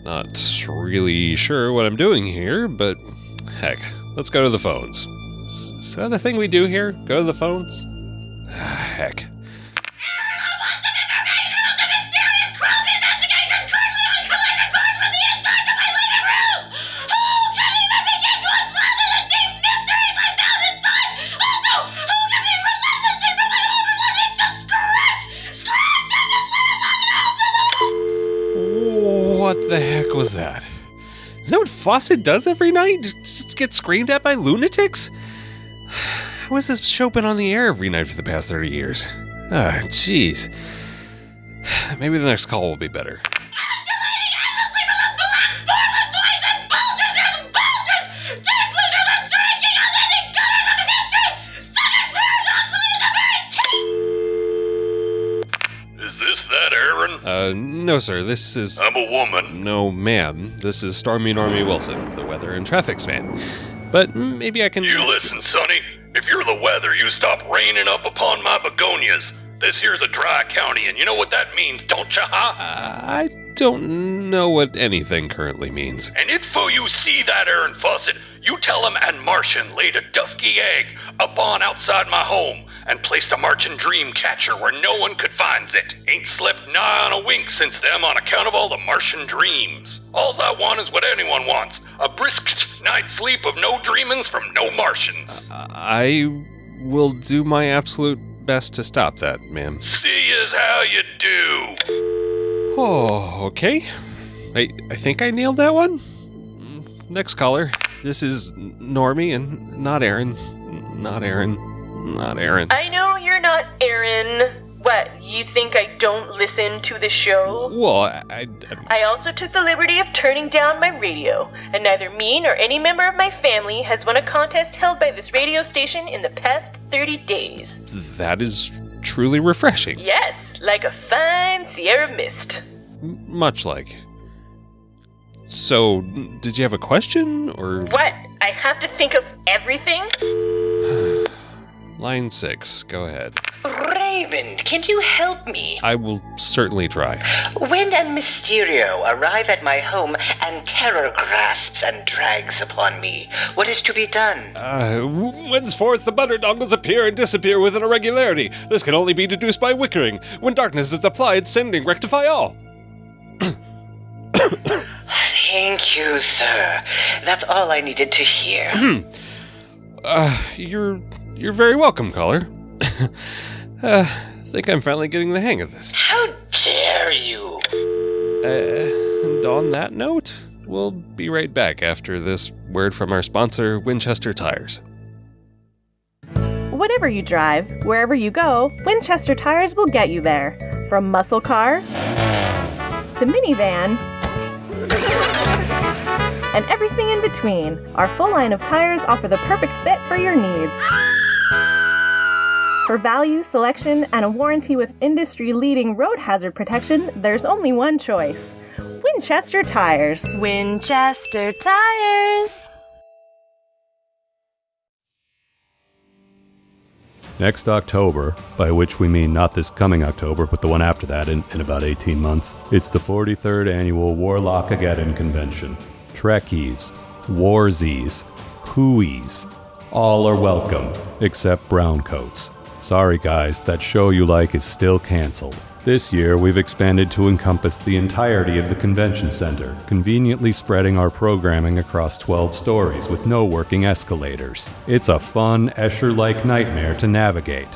Not really sure what I'm doing here, but heck, let's go to the phones. Is that a thing we do here? Go to the phones? Heck. What the heck was that? Is that what Fawcett does every night? Just get screamed at by lunatics? How has this show been on the air every night for the past 30 years? Jeez. Maybe the next call will be better. Is this that, Aaron? No, sir, this is... I'm a woman. No, ma'am. This is Stormy Normie Wilson, the weather and traffic's man. But maybe I can... You listen, Sonny. If you're the weather, you stop raining up upon my begonias. This here's a dry county, and you know what that means, don't ya, huh? I don't know what anything currently means. And info you see that Aaron Fawcett, you tell him an Martian laid a dusky egg upon outside my home and placed a Martian dream catcher where no one could finds it. Ain't slept nigh on a wink since them on account of all the Martian dreams. Alls I want is what anyone wants, a brisk night's sleep of no dreamings from no Martians. I will do my absolute best to stop that, ma'am. See as how you do. Oh, okay. I think I nailed that one. Next caller. This is Normie and not Aaron. Not Aaron. Not Aaron. I know you're not Aaron. What, you think I don't listen to the show? Well, I also took the liberty of turning down my radio, and neither me nor any member of my family has won a contest held by this radio station in the past 30 days. That is truly refreshing. Yes, like a fine Sierra mist. Much like. So, did you have a question, or...? What? I have to think of everything? Line 6, go ahead. Raymond, can you help me? I will certainly try. When and Mysterio arrive at my home and terror grasps and drags upon me, what is to be done? Whenceforth the butter dongles appear and disappear with an irregularity. This can only be deduced by wickering. When darkness is applied, sending rectify all. Thank you, sir. That's all I needed to hear. You're very welcome, caller. Think I'm finally getting the hang of this. How dare you? And on that note, we'll be right back after this word from our sponsor, Winchester Tires. Whatever you drive, wherever you go, Winchester Tires will get you there. From muscle car to minivan and everything in between, our full line of tires offer the perfect fit for your needs. For value, selection, and a warranty with industry-leading road hazard protection, there's only one choice. Winchester Tires. Winchester Tires. Next October, by which we mean not this coming October, but the one after that in about 18 months, it's the 43rd Annual Warlockageddon Convention. Trekkies, Warzies, Hooies, all are welcome, except browncoats. Sorry guys, that show you like is still canceled. This year, we've expanded to encompass the entirety of the convention center, conveniently spreading our programming across 12 stories with no working escalators. It's a fun, Escher-like nightmare to navigate.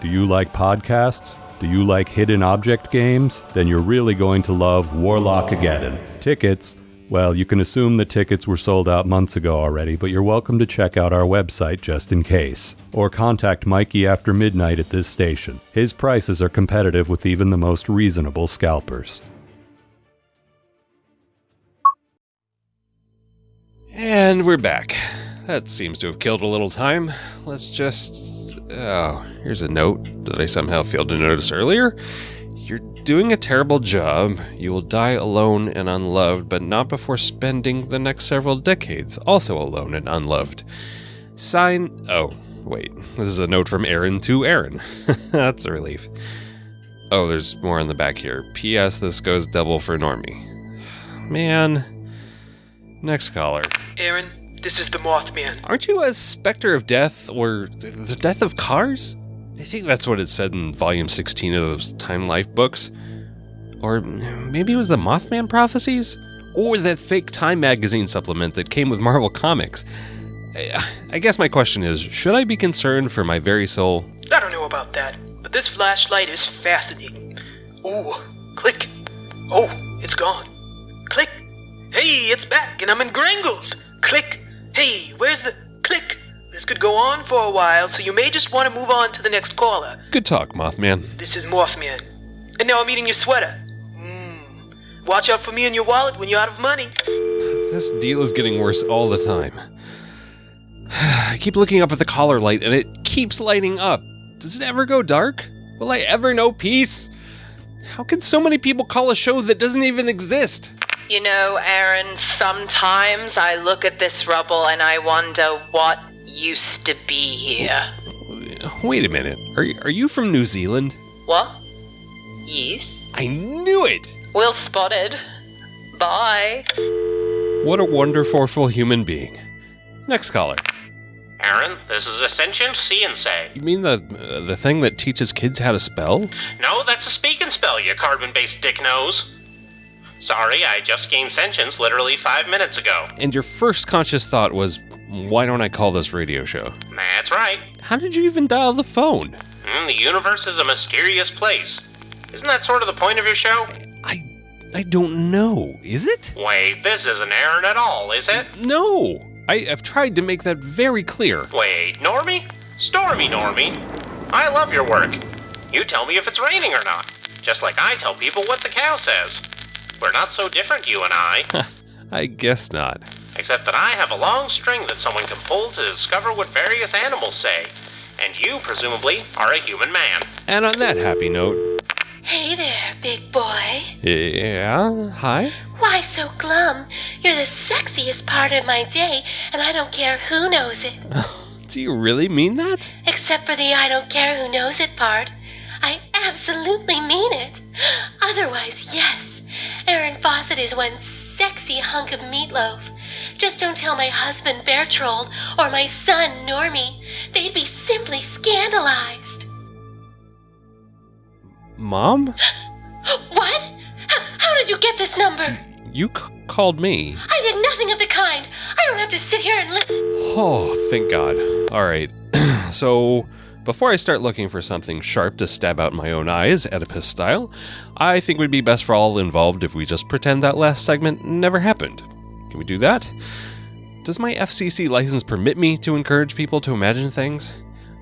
Do you like podcasts? Do you like hidden object games? Then you're really going to love Warlockageddon. Tickets? Well, you can assume the tickets were sold out months ago already, but you're welcome to check out our website just in case. Or contact Mikey after midnight at this station. His prices are competitive with even the most reasonable scalpers. And we're back. That seems to have killed a little time. Let's just... Oh, here's a note that I somehow failed to notice earlier. You're doing a terrible job. You will die alone and unloved, but not before spending the next several decades also alone and unloved. Sign... Oh, wait. This is a note from Aaron to Aaron. That's a relief. Oh, there's more on the back here. P.S. This goes double for Normie. Man. Next caller. Aaron, this is the Mothman. Aren't you a specter of death, or the death of cars? I think that's what it said in volume 16 of those Time Life books. Or maybe it was the Mothman prophecies? Or that fake Time magazine supplement that came with Marvel Comics. I guess my question is, should I be concerned for my very soul? I don't know about that, but this flashlight is fascinating. Ooh, click. Oh, it's gone. Click. Hey, it's back and I'm engrangled. Click. Hey, where's the... Click. This could go on for a while, so you may just want to move on to the next caller. Good talk, Mothman. This is Mothman. And now I'm eating your sweater. Watch out for me and your wallet when you're out of money. This deal is getting worse all the time. I keep looking up at the caller light, and it keeps lighting up. Does it ever go dark? Will I ever know peace? How can so many people call a show that doesn't even exist? You know, Aaron, sometimes I look at this rubble and I wonder what used to be here. Wait a minute. Are you from New Zealand? What? Yes. I knew it! Well spotted. Bye. What a wonderful human being. Next caller. Aaron, this is a sentient see and say. You mean the thing that teaches kids how to spell? No, that's a speak and spell, you carbon-based dick nose. Sorry, I just gained sentience literally 5 minutes ago. And your first conscious thought was, why don't I call this radio show? That's right. How did you even dial the phone? The universe is a mysterious place. Isn't that sort of the point of your show? I don't know. Is it? Wait, this isn't Aaron at all, is it? No. I've tried to make that very clear. Wait, Normie? Stormy Normie. I love your work. You tell me if it's raining or not. Just like I tell people what the cow says. We're not so different, you and I. I guess not. Except that I have a long string that someone can pull to discover what various animals say. And you, presumably, are a human man. And on that happy note... Hey there, big boy. Yeah? Hi? Why so glum? You're the sexiest part of my day, and I don't care who knows it. Do you really mean that? Except for the I don't care who knows it part. I absolutely mean it. Otherwise, yes, Aaron Fawcett is one sexy hunk of meatloaf. Just don't tell my husband Bertrold or my son Normie. They'd be simply scandalized. Mom? What? How did you get this number? You called me. I did nothing of the kind. I don't have to sit here and listen. Oh, thank God. All right. So, before I start looking for something sharp to stab out my own eyes, Oedipus style, I think it would be best for all involved if we just pretend that last segment never happened. Can we do that? Does my FCC license permit me to encourage people to imagine things?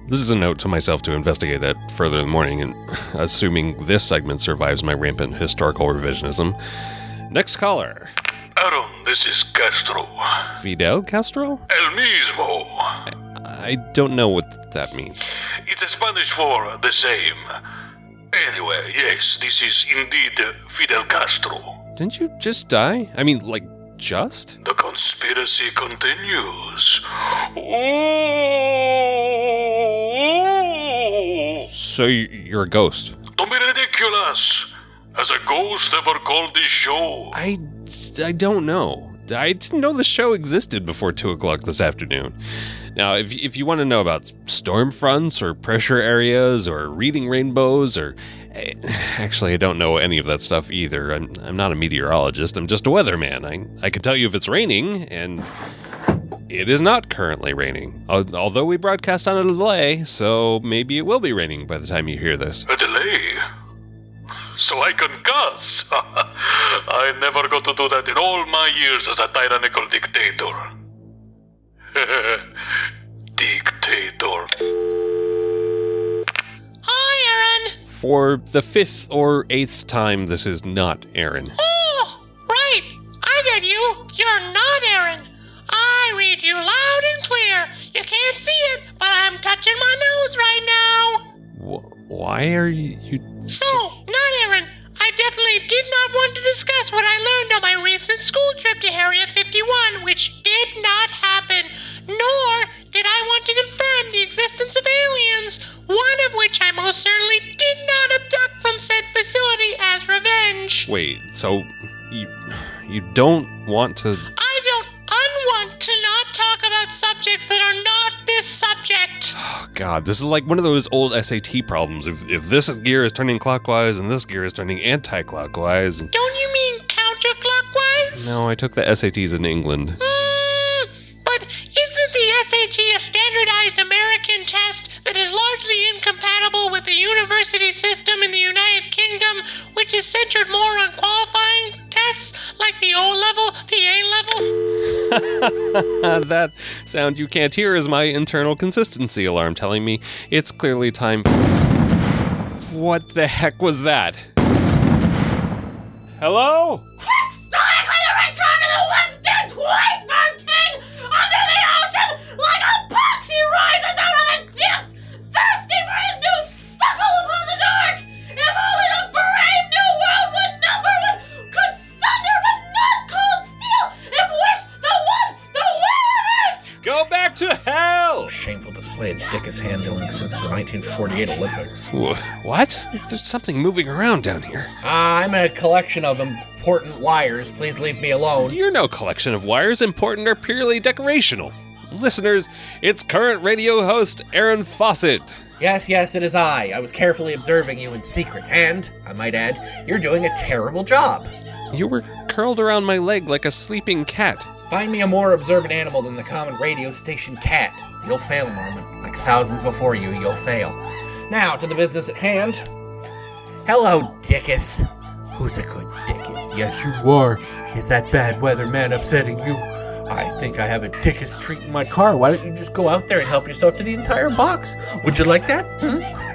This is a note to myself to investigate that further in the morning, and assuming this segment survives my rampant historical revisionism. Next caller. Aaron, this is Castro. Fidel Castro? El mismo. I don't know what that means. It's a Spanish for the same. Anyway, yes, this is indeed Fidel Castro. Didn't you just die? I mean, like, just? The conspiracy continues. So you're a ghost? Don't be ridiculous. Has a ghost ever called this show? I don't know. I didn't know the show existed before 2 o'clock this afternoon. Now, if you want to know about storm fronts or pressure areas or reading rainbows or... Actually, I don't know any of that stuff either. I'm not a meteorologist. I'm just a weatherman. I can tell you if it's raining, and it is not currently raining. Although we broadcast on a delay, so maybe it will be raining by the time you hear this. A delay? So I can cuss? I never got to do that in all my years as a tyrannical dictator. Dictator. Hi, Aaron. For the 5th or 8th time, this is not Aaron. Oh, right. I get you. You're not Aaron. I read you loud and clear. You can't see it, but I'm touching my nose right now. Why are you... So, not Aaron. I definitely did not want to discuss what I learned on my recent school trip to Area 51, which did not happen. Nor did I want to confirm the existence of aliens, one of which I most certainly did not abduct from said facility as revenge. Wait, so you don't want to... I don't unwant to not talk about subjects that are not this subject. Oh, God, this is like one of those old SAT problems. If this gear is turning clockwise and this gear is turning anti-clockwise... Don't you mean counterclockwise? No, I took the SATs in England. But isn't the SAT a standardized American test that is largely incompatible with the university system in the United Kingdom, which is centered more on qualifying tests like the O-level, the A-level? That sound you can't hear is my internal consistency alarm telling me it's clearly time... What the heck was that? Hello? Historically, a return to the once dead, twice born king under the ocean, like a box he rises out of the depths, thirsty for his new suckle upon the dark. If only the brave knew What had Dickus handling since the 1948 Olympics? What? There's something moving around down here. I'm a collection of important wires. Please leave me alone. You're no collection of wires. Important or purely decorational. Listeners, it's current radio host Aaron Fawcett. Yes, it is I. I was carefully observing you in secret, and, I might add, you're doing a terrible job. You were curled around my leg like a sleeping cat. Find me a more observant animal than the common radio station cat. You'll fail, Norman. Like thousands before you, you'll fail. Now, to the business at hand. Hello, Dickus. Who's a good Dickus? Yes, you are. Is that bad weather man upsetting you? I think I have a Dickus treat in my car. Why don't you just go out there and help yourself to the entire box? Would you like that?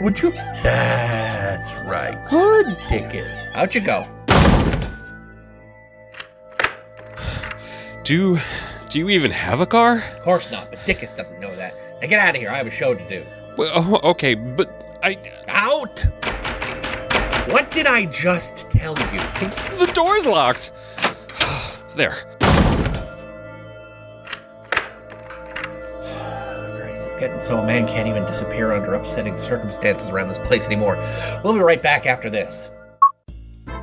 Would you? That's right. Good Dickus. Out you go. Do you even have a car? Of course not, but Dickus doesn't know that. Now get out of here. I have a show to do. Well, okay, but Out! What did I just tell you? The door's locked. There. Christ, it's getting so a man can't even disappear under upsetting circumstances around this place anymore. We'll be right back after this.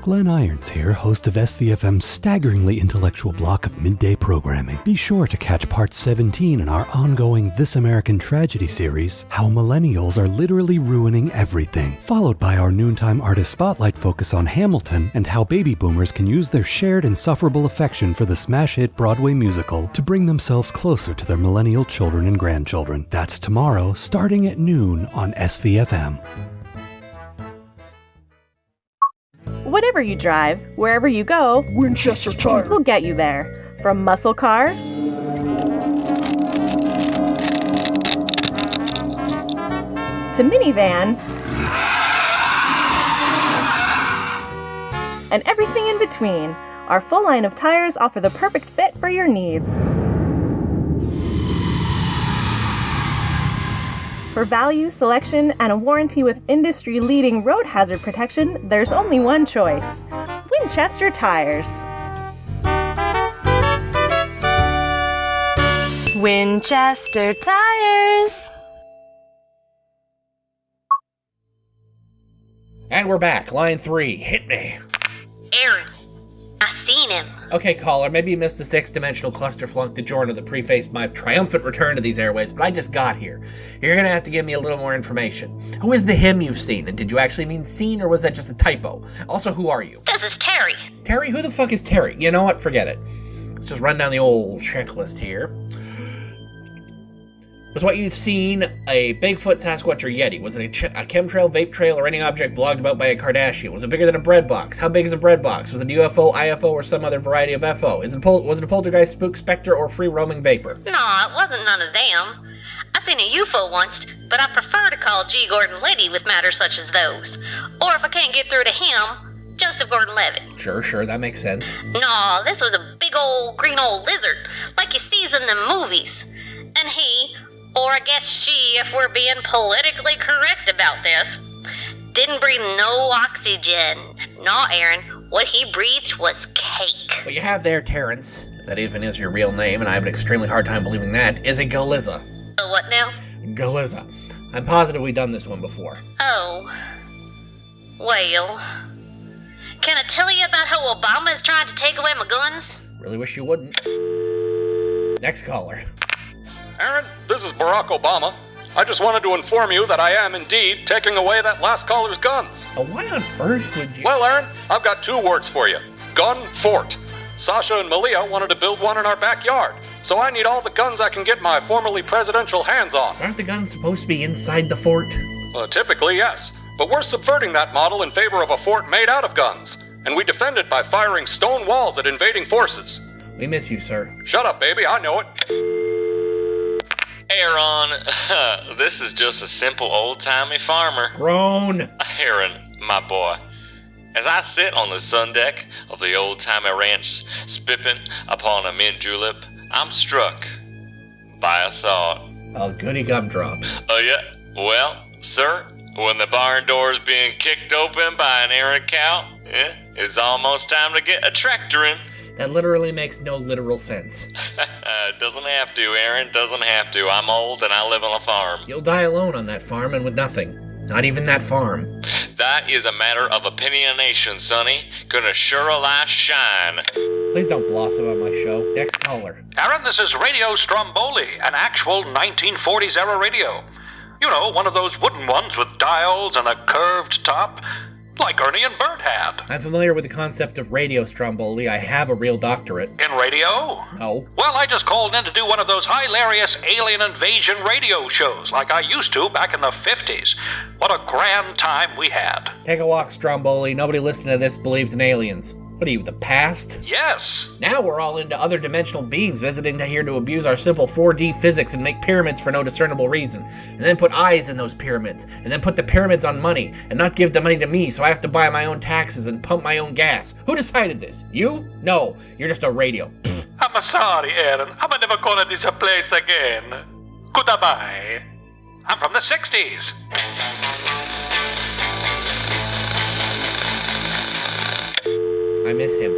Glenn Irons here, host of SVFM's staggeringly intellectual block of midday programming. Be sure to catch part 17 in our ongoing This American Tragedy series, How Millennials Are Literally Ruining Everything, followed by our Noontime Artist Spotlight focus on Hamilton and how baby boomers can use their shared insufferable affection for the smash hit Broadway musical to bring themselves closer to their millennial children and grandchildren. That's tomorrow, starting at noon on SVFM. Whatever you drive, wherever you go, Winchester Tire will get you there. From muscle car to minivan and everything in between, our full line of tires offer the perfect fit for your needs. For value, selection, and a warranty with industry-leading road hazard protection, there's only one choice: Winchester Tires. Winchester Tires. And we're back. Line 3. Hit me. Aaron, I seen him. Okay, caller, maybe you missed the six-dimensional clusterflunk DiGiorno that prefaced my triumphant return to these airways, but I just got here. You're gonna have to give me a little more information. Who is the him you've seen? And did you actually mean seen, or was that just a typo? Also, who are you? This is Terry. Terry? Who the fuck is Terry? You know what? Forget it. Let's just run down the old checklist here. Was what you've seen a Bigfoot, Sasquatch, or Yeti? Was it a chemtrail, vape trail, or any object blogged about by a Kardashian? Was it bigger than a bread box? How big is a bread box? Was it a UFO, IFO, or some other variety of FO? Was it a poltergeist, spook, specter, or free-roaming vapor? No, it wasn't none of them. I seen a UFO once, but I prefer to call G. Gordon Liddy with matters such as those. Or if I can't get through to him, Joseph Gordon-Levitt. Sure, that makes sense. No, this was a big old green old lizard, like you sees in the movies. And he, or I guess she, if we're being politically correct about this, didn't breathe no oxygen. No, Aaron, what he breathed was cake. What you have there, Terrence, if that even is your real name, and I have an extremely hard time believing that, is a Galiza. What now? Galiza. I'm positive we've done this one before. Oh. Well. Can I tell you about how Obama is trying to take away my guns? Really wish you wouldn't. Next caller. Aaron, this is Barack Obama. I just wanted to inform you that I am indeed taking away that last caller's guns. Why on earth would you? Well, Aaron, I've got two words for you. Gun fort. Sasha and Malia wanted to build one in our backyard, so I need all the guns I can get my formerly presidential hands on. Aren't the guns supposed to be inside the fort? Typically, yes. But we're subverting that model in favor of a fort made out of guns, and we defend it by firing stone walls at invading forces. We miss you, sir. Shut up, baby, I know it. Aaron, this is just a simple old-timey farmer. Grown. Aaron, my boy, as I sit on the sun deck of the old-timey ranch, spipping upon a mint julep, I'm struck by a thought. Oh, goody gumdrops. Oh, yeah? Well, sir, when the barn door is being kicked open by an errant cow, it's almost time to get a tractor in. That literally makes no literal sense. Doesn't have to, Aaron. Doesn't have to. I'm old and I live on a farm. You'll die alone on that farm and with nothing. Not even that farm. That is a matter of opinionation, Sonny. Gonna sure a light shine. Please don't blossom on my show. Next caller. Aaron, this is Radio Stromboli, an actual 1940s era radio. You know, one of those wooden ones with dials and a curved top, like Ernie and Bert had. I'm familiar with the concept of radio Stromboli. I have a real doctorate. In radio? No. Well, I just called in to do one of those hilarious alien invasion radio shows like I used to back in the 50s. What a grand time we had. Take a walk, Stromboli. Nobody listening to this believes in aliens. What are you, the past? Yes. Now we're all into other dimensional beings visiting here to abuse our simple 4D physics and make pyramids for no discernible reason. And then put eyes in those pyramids. And then put the pyramids on money. And not give the money to me so I have to buy my own taxes and pump my own gas. Who decided this? You? No. You're just a radio. Pfft. I'm sorry, Aaron. I'm never gonna this place again. Goodbye. I'm from the 60s. I miss him.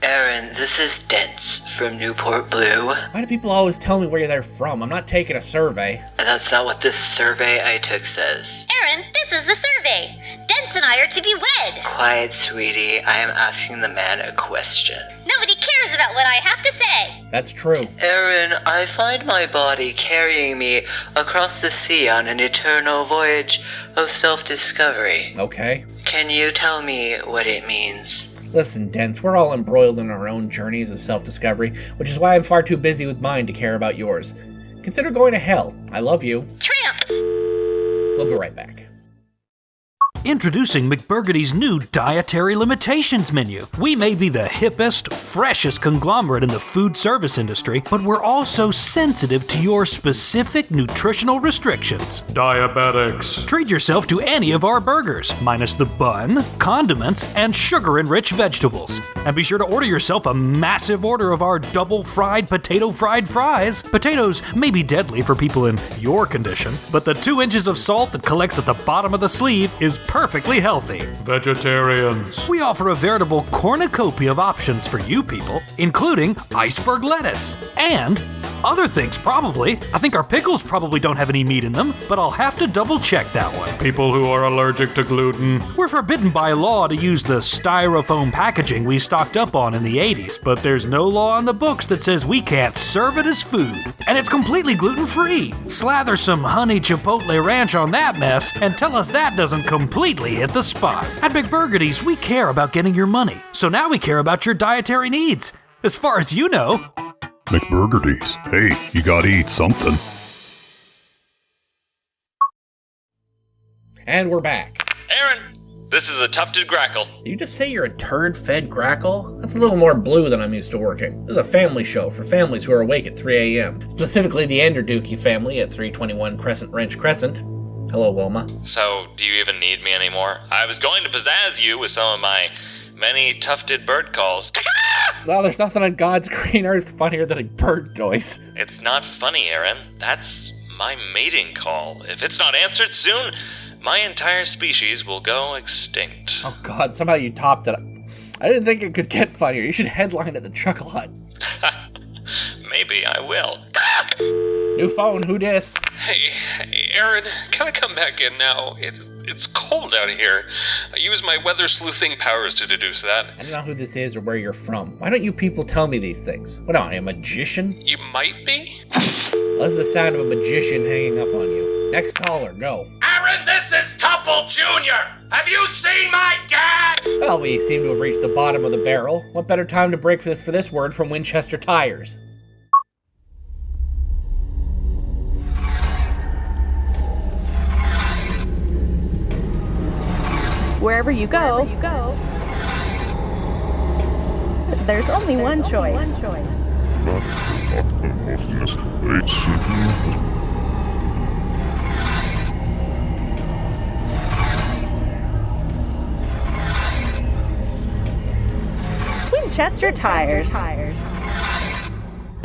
Aaron, this is Dents from Newport Blue. Why do people always tell me where they're from? I'm not taking a survey. That's not what this survey I took says. Aaron, this is the survey. Dents and I are to be wed. Quiet, sweetie. I am asking the man a question. Nobody cares about what I have to say. That's true. Aaron, I find my body carrying me across the sea on an eternal voyage of self-discovery. Okay. Can you tell me what it means? Listen, Dents, we're all embroiled in our own journeys of self-discovery, which is why I'm far too busy with mine to care about yours. Consider going to hell. I love you. Tramp! We'll be right back. Introducing McBurgerty's new Dietary Limitations menu. We may be the hippest, freshest conglomerate in the food service industry, but we're also sensitive to your specific nutritional restrictions. Diabetics. Treat yourself to any of our burgers, minus the bun, condiments, and sugar-enriched vegetables. And be sure to order yourself a massive order of our double-fried potato fried fries. Potatoes may be deadly for people in your condition, but the 2 inches of salt that collects at the bottom of the sleeve is perfectly healthy. Vegetarians. We offer a veritable cornucopia of options for you people, including iceberg lettuce and other things probably. I think our pickles probably don't have any meat in them, but I'll have to double check that one. People who are allergic to gluten. We're forbidden by law to use the styrofoam packaging we stocked up on in the 80s, but there's no law on the books that says we can't serve it as food. And it's completely gluten-free. Slather some honey chipotle ranch on that mess and tell us that doesn't completely hit the spot. At McBurgerty's, we care about getting your money, so now we care about your dietary needs. As far as you know. McBurgerty's. Hey, you gotta eat something. And we're back. Aaron, this is a tufted grackle. Did you just say you're a turd-fed grackle? That's a little more blue than I'm used to working. This is a family show for families who are awake at 3 a.m. Specifically the Enderduke family at 321 Crescent Wrench Crescent. Hello, Wilma. So, do you even need me anymore? I was going to pizzazz you with some of my many tufted bird calls. Well, there's nothing on God's green earth funnier than a bird noise. It's not funny, Aaron. That's my mating call. If it's not answered soon, my entire species will go extinct. Oh God, somehow you topped it. I didn't think it could get funnier. You should headline at the Chuckle Hut. Maybe I will. New phone, who dis? Hey, Aaron, can I come back in now? It's cold out here. I use my weather sleuthing powers to deduce that. I don't know who this is or where you're from. Why don't you people tell me these things? What am I, a magician? You might be? Well, that's the sound of a magician hanging up on you. Next caller, go. Aaron, this is Tupple Jr. Have you seen my dad? Well, we seem to have reached the bottom of the barrel. What better time to break for this word from Winchester Tires? Wherever you go, there's only one choice. Winchester Tires.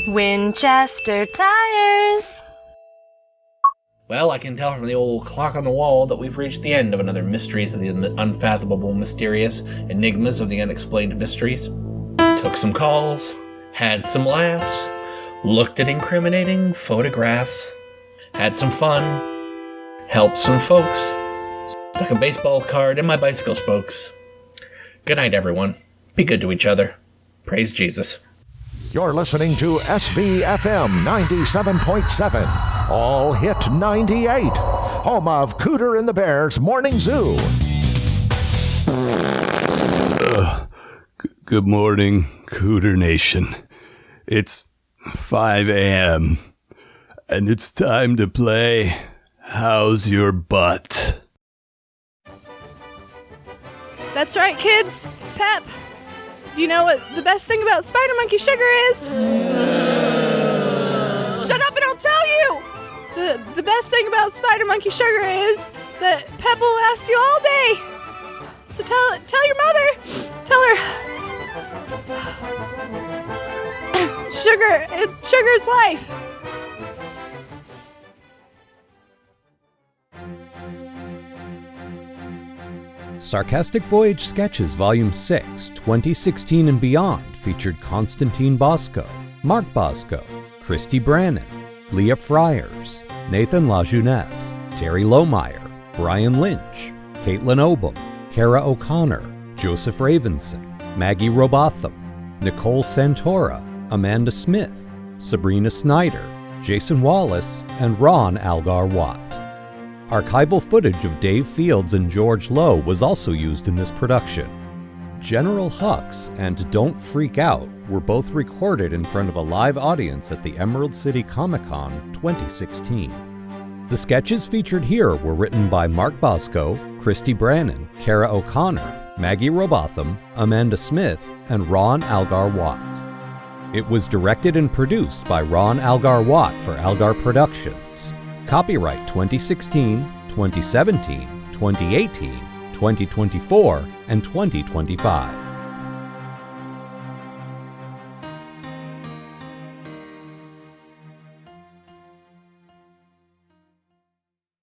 Winchester Tires. Well, I can tell from the old clock on the wall that we've reached the end of another Mysteries of the Unfathomable Mysterious, Enigmas of the Unexplained Mysteries. took some calls, had some laughs, looked at incriminating photographs, had some fun, helped some folks, stuck a baseball card in my bicycle spokes. Good night, everyone. Be good to each other. Praise Jesus. You're listening to SVFM 97.7, All Hit 98, home of Cooter and the Bears Morning Zoo. Good morning, Cooter Nation. It's 5 a.m., and it's time to play How's Your Butt? That's right, kids. Pep, do you know what the best thing about Spider Monkey Sugar is? Shut up and I'll tell you! The best thing about Spider Monkey Sugar is that Pep will last you all day. So tell your mother. Tell her. Sugar's life. Sarcastic Voyage Sketches Volume 6, 2016 and Beyond featured Constantine Bosco, Mark Bosco, Christy Brannon, Leah Friars, Nathan LaJeunesse, Terry Lohmeyer, Brian Lynch, Caitlin Obum, Kara O'Connor, Joseph Ravenson, Maggie Robotham, Nicole Santora, Amanda Smith, Sabrina Snyder, Jason Wallace, and Ron Algar Watt. Archival footage of Dave Fields and George Lowe was also used in this production. General Hux and Don't Freak Out were both recorded in front of a live audience at the Emerald City Comicon 2016. The sketches featured here were written by Mark Bosco, Christy Brannon, Kara O'Connor, Maggie Robotham, Amanda Smith, and Ron Algar Watt. It was directed and produced by Ron Algar Watt for Algar Productions. Copyright 2016, 2017, 2018, 2024, and 2025.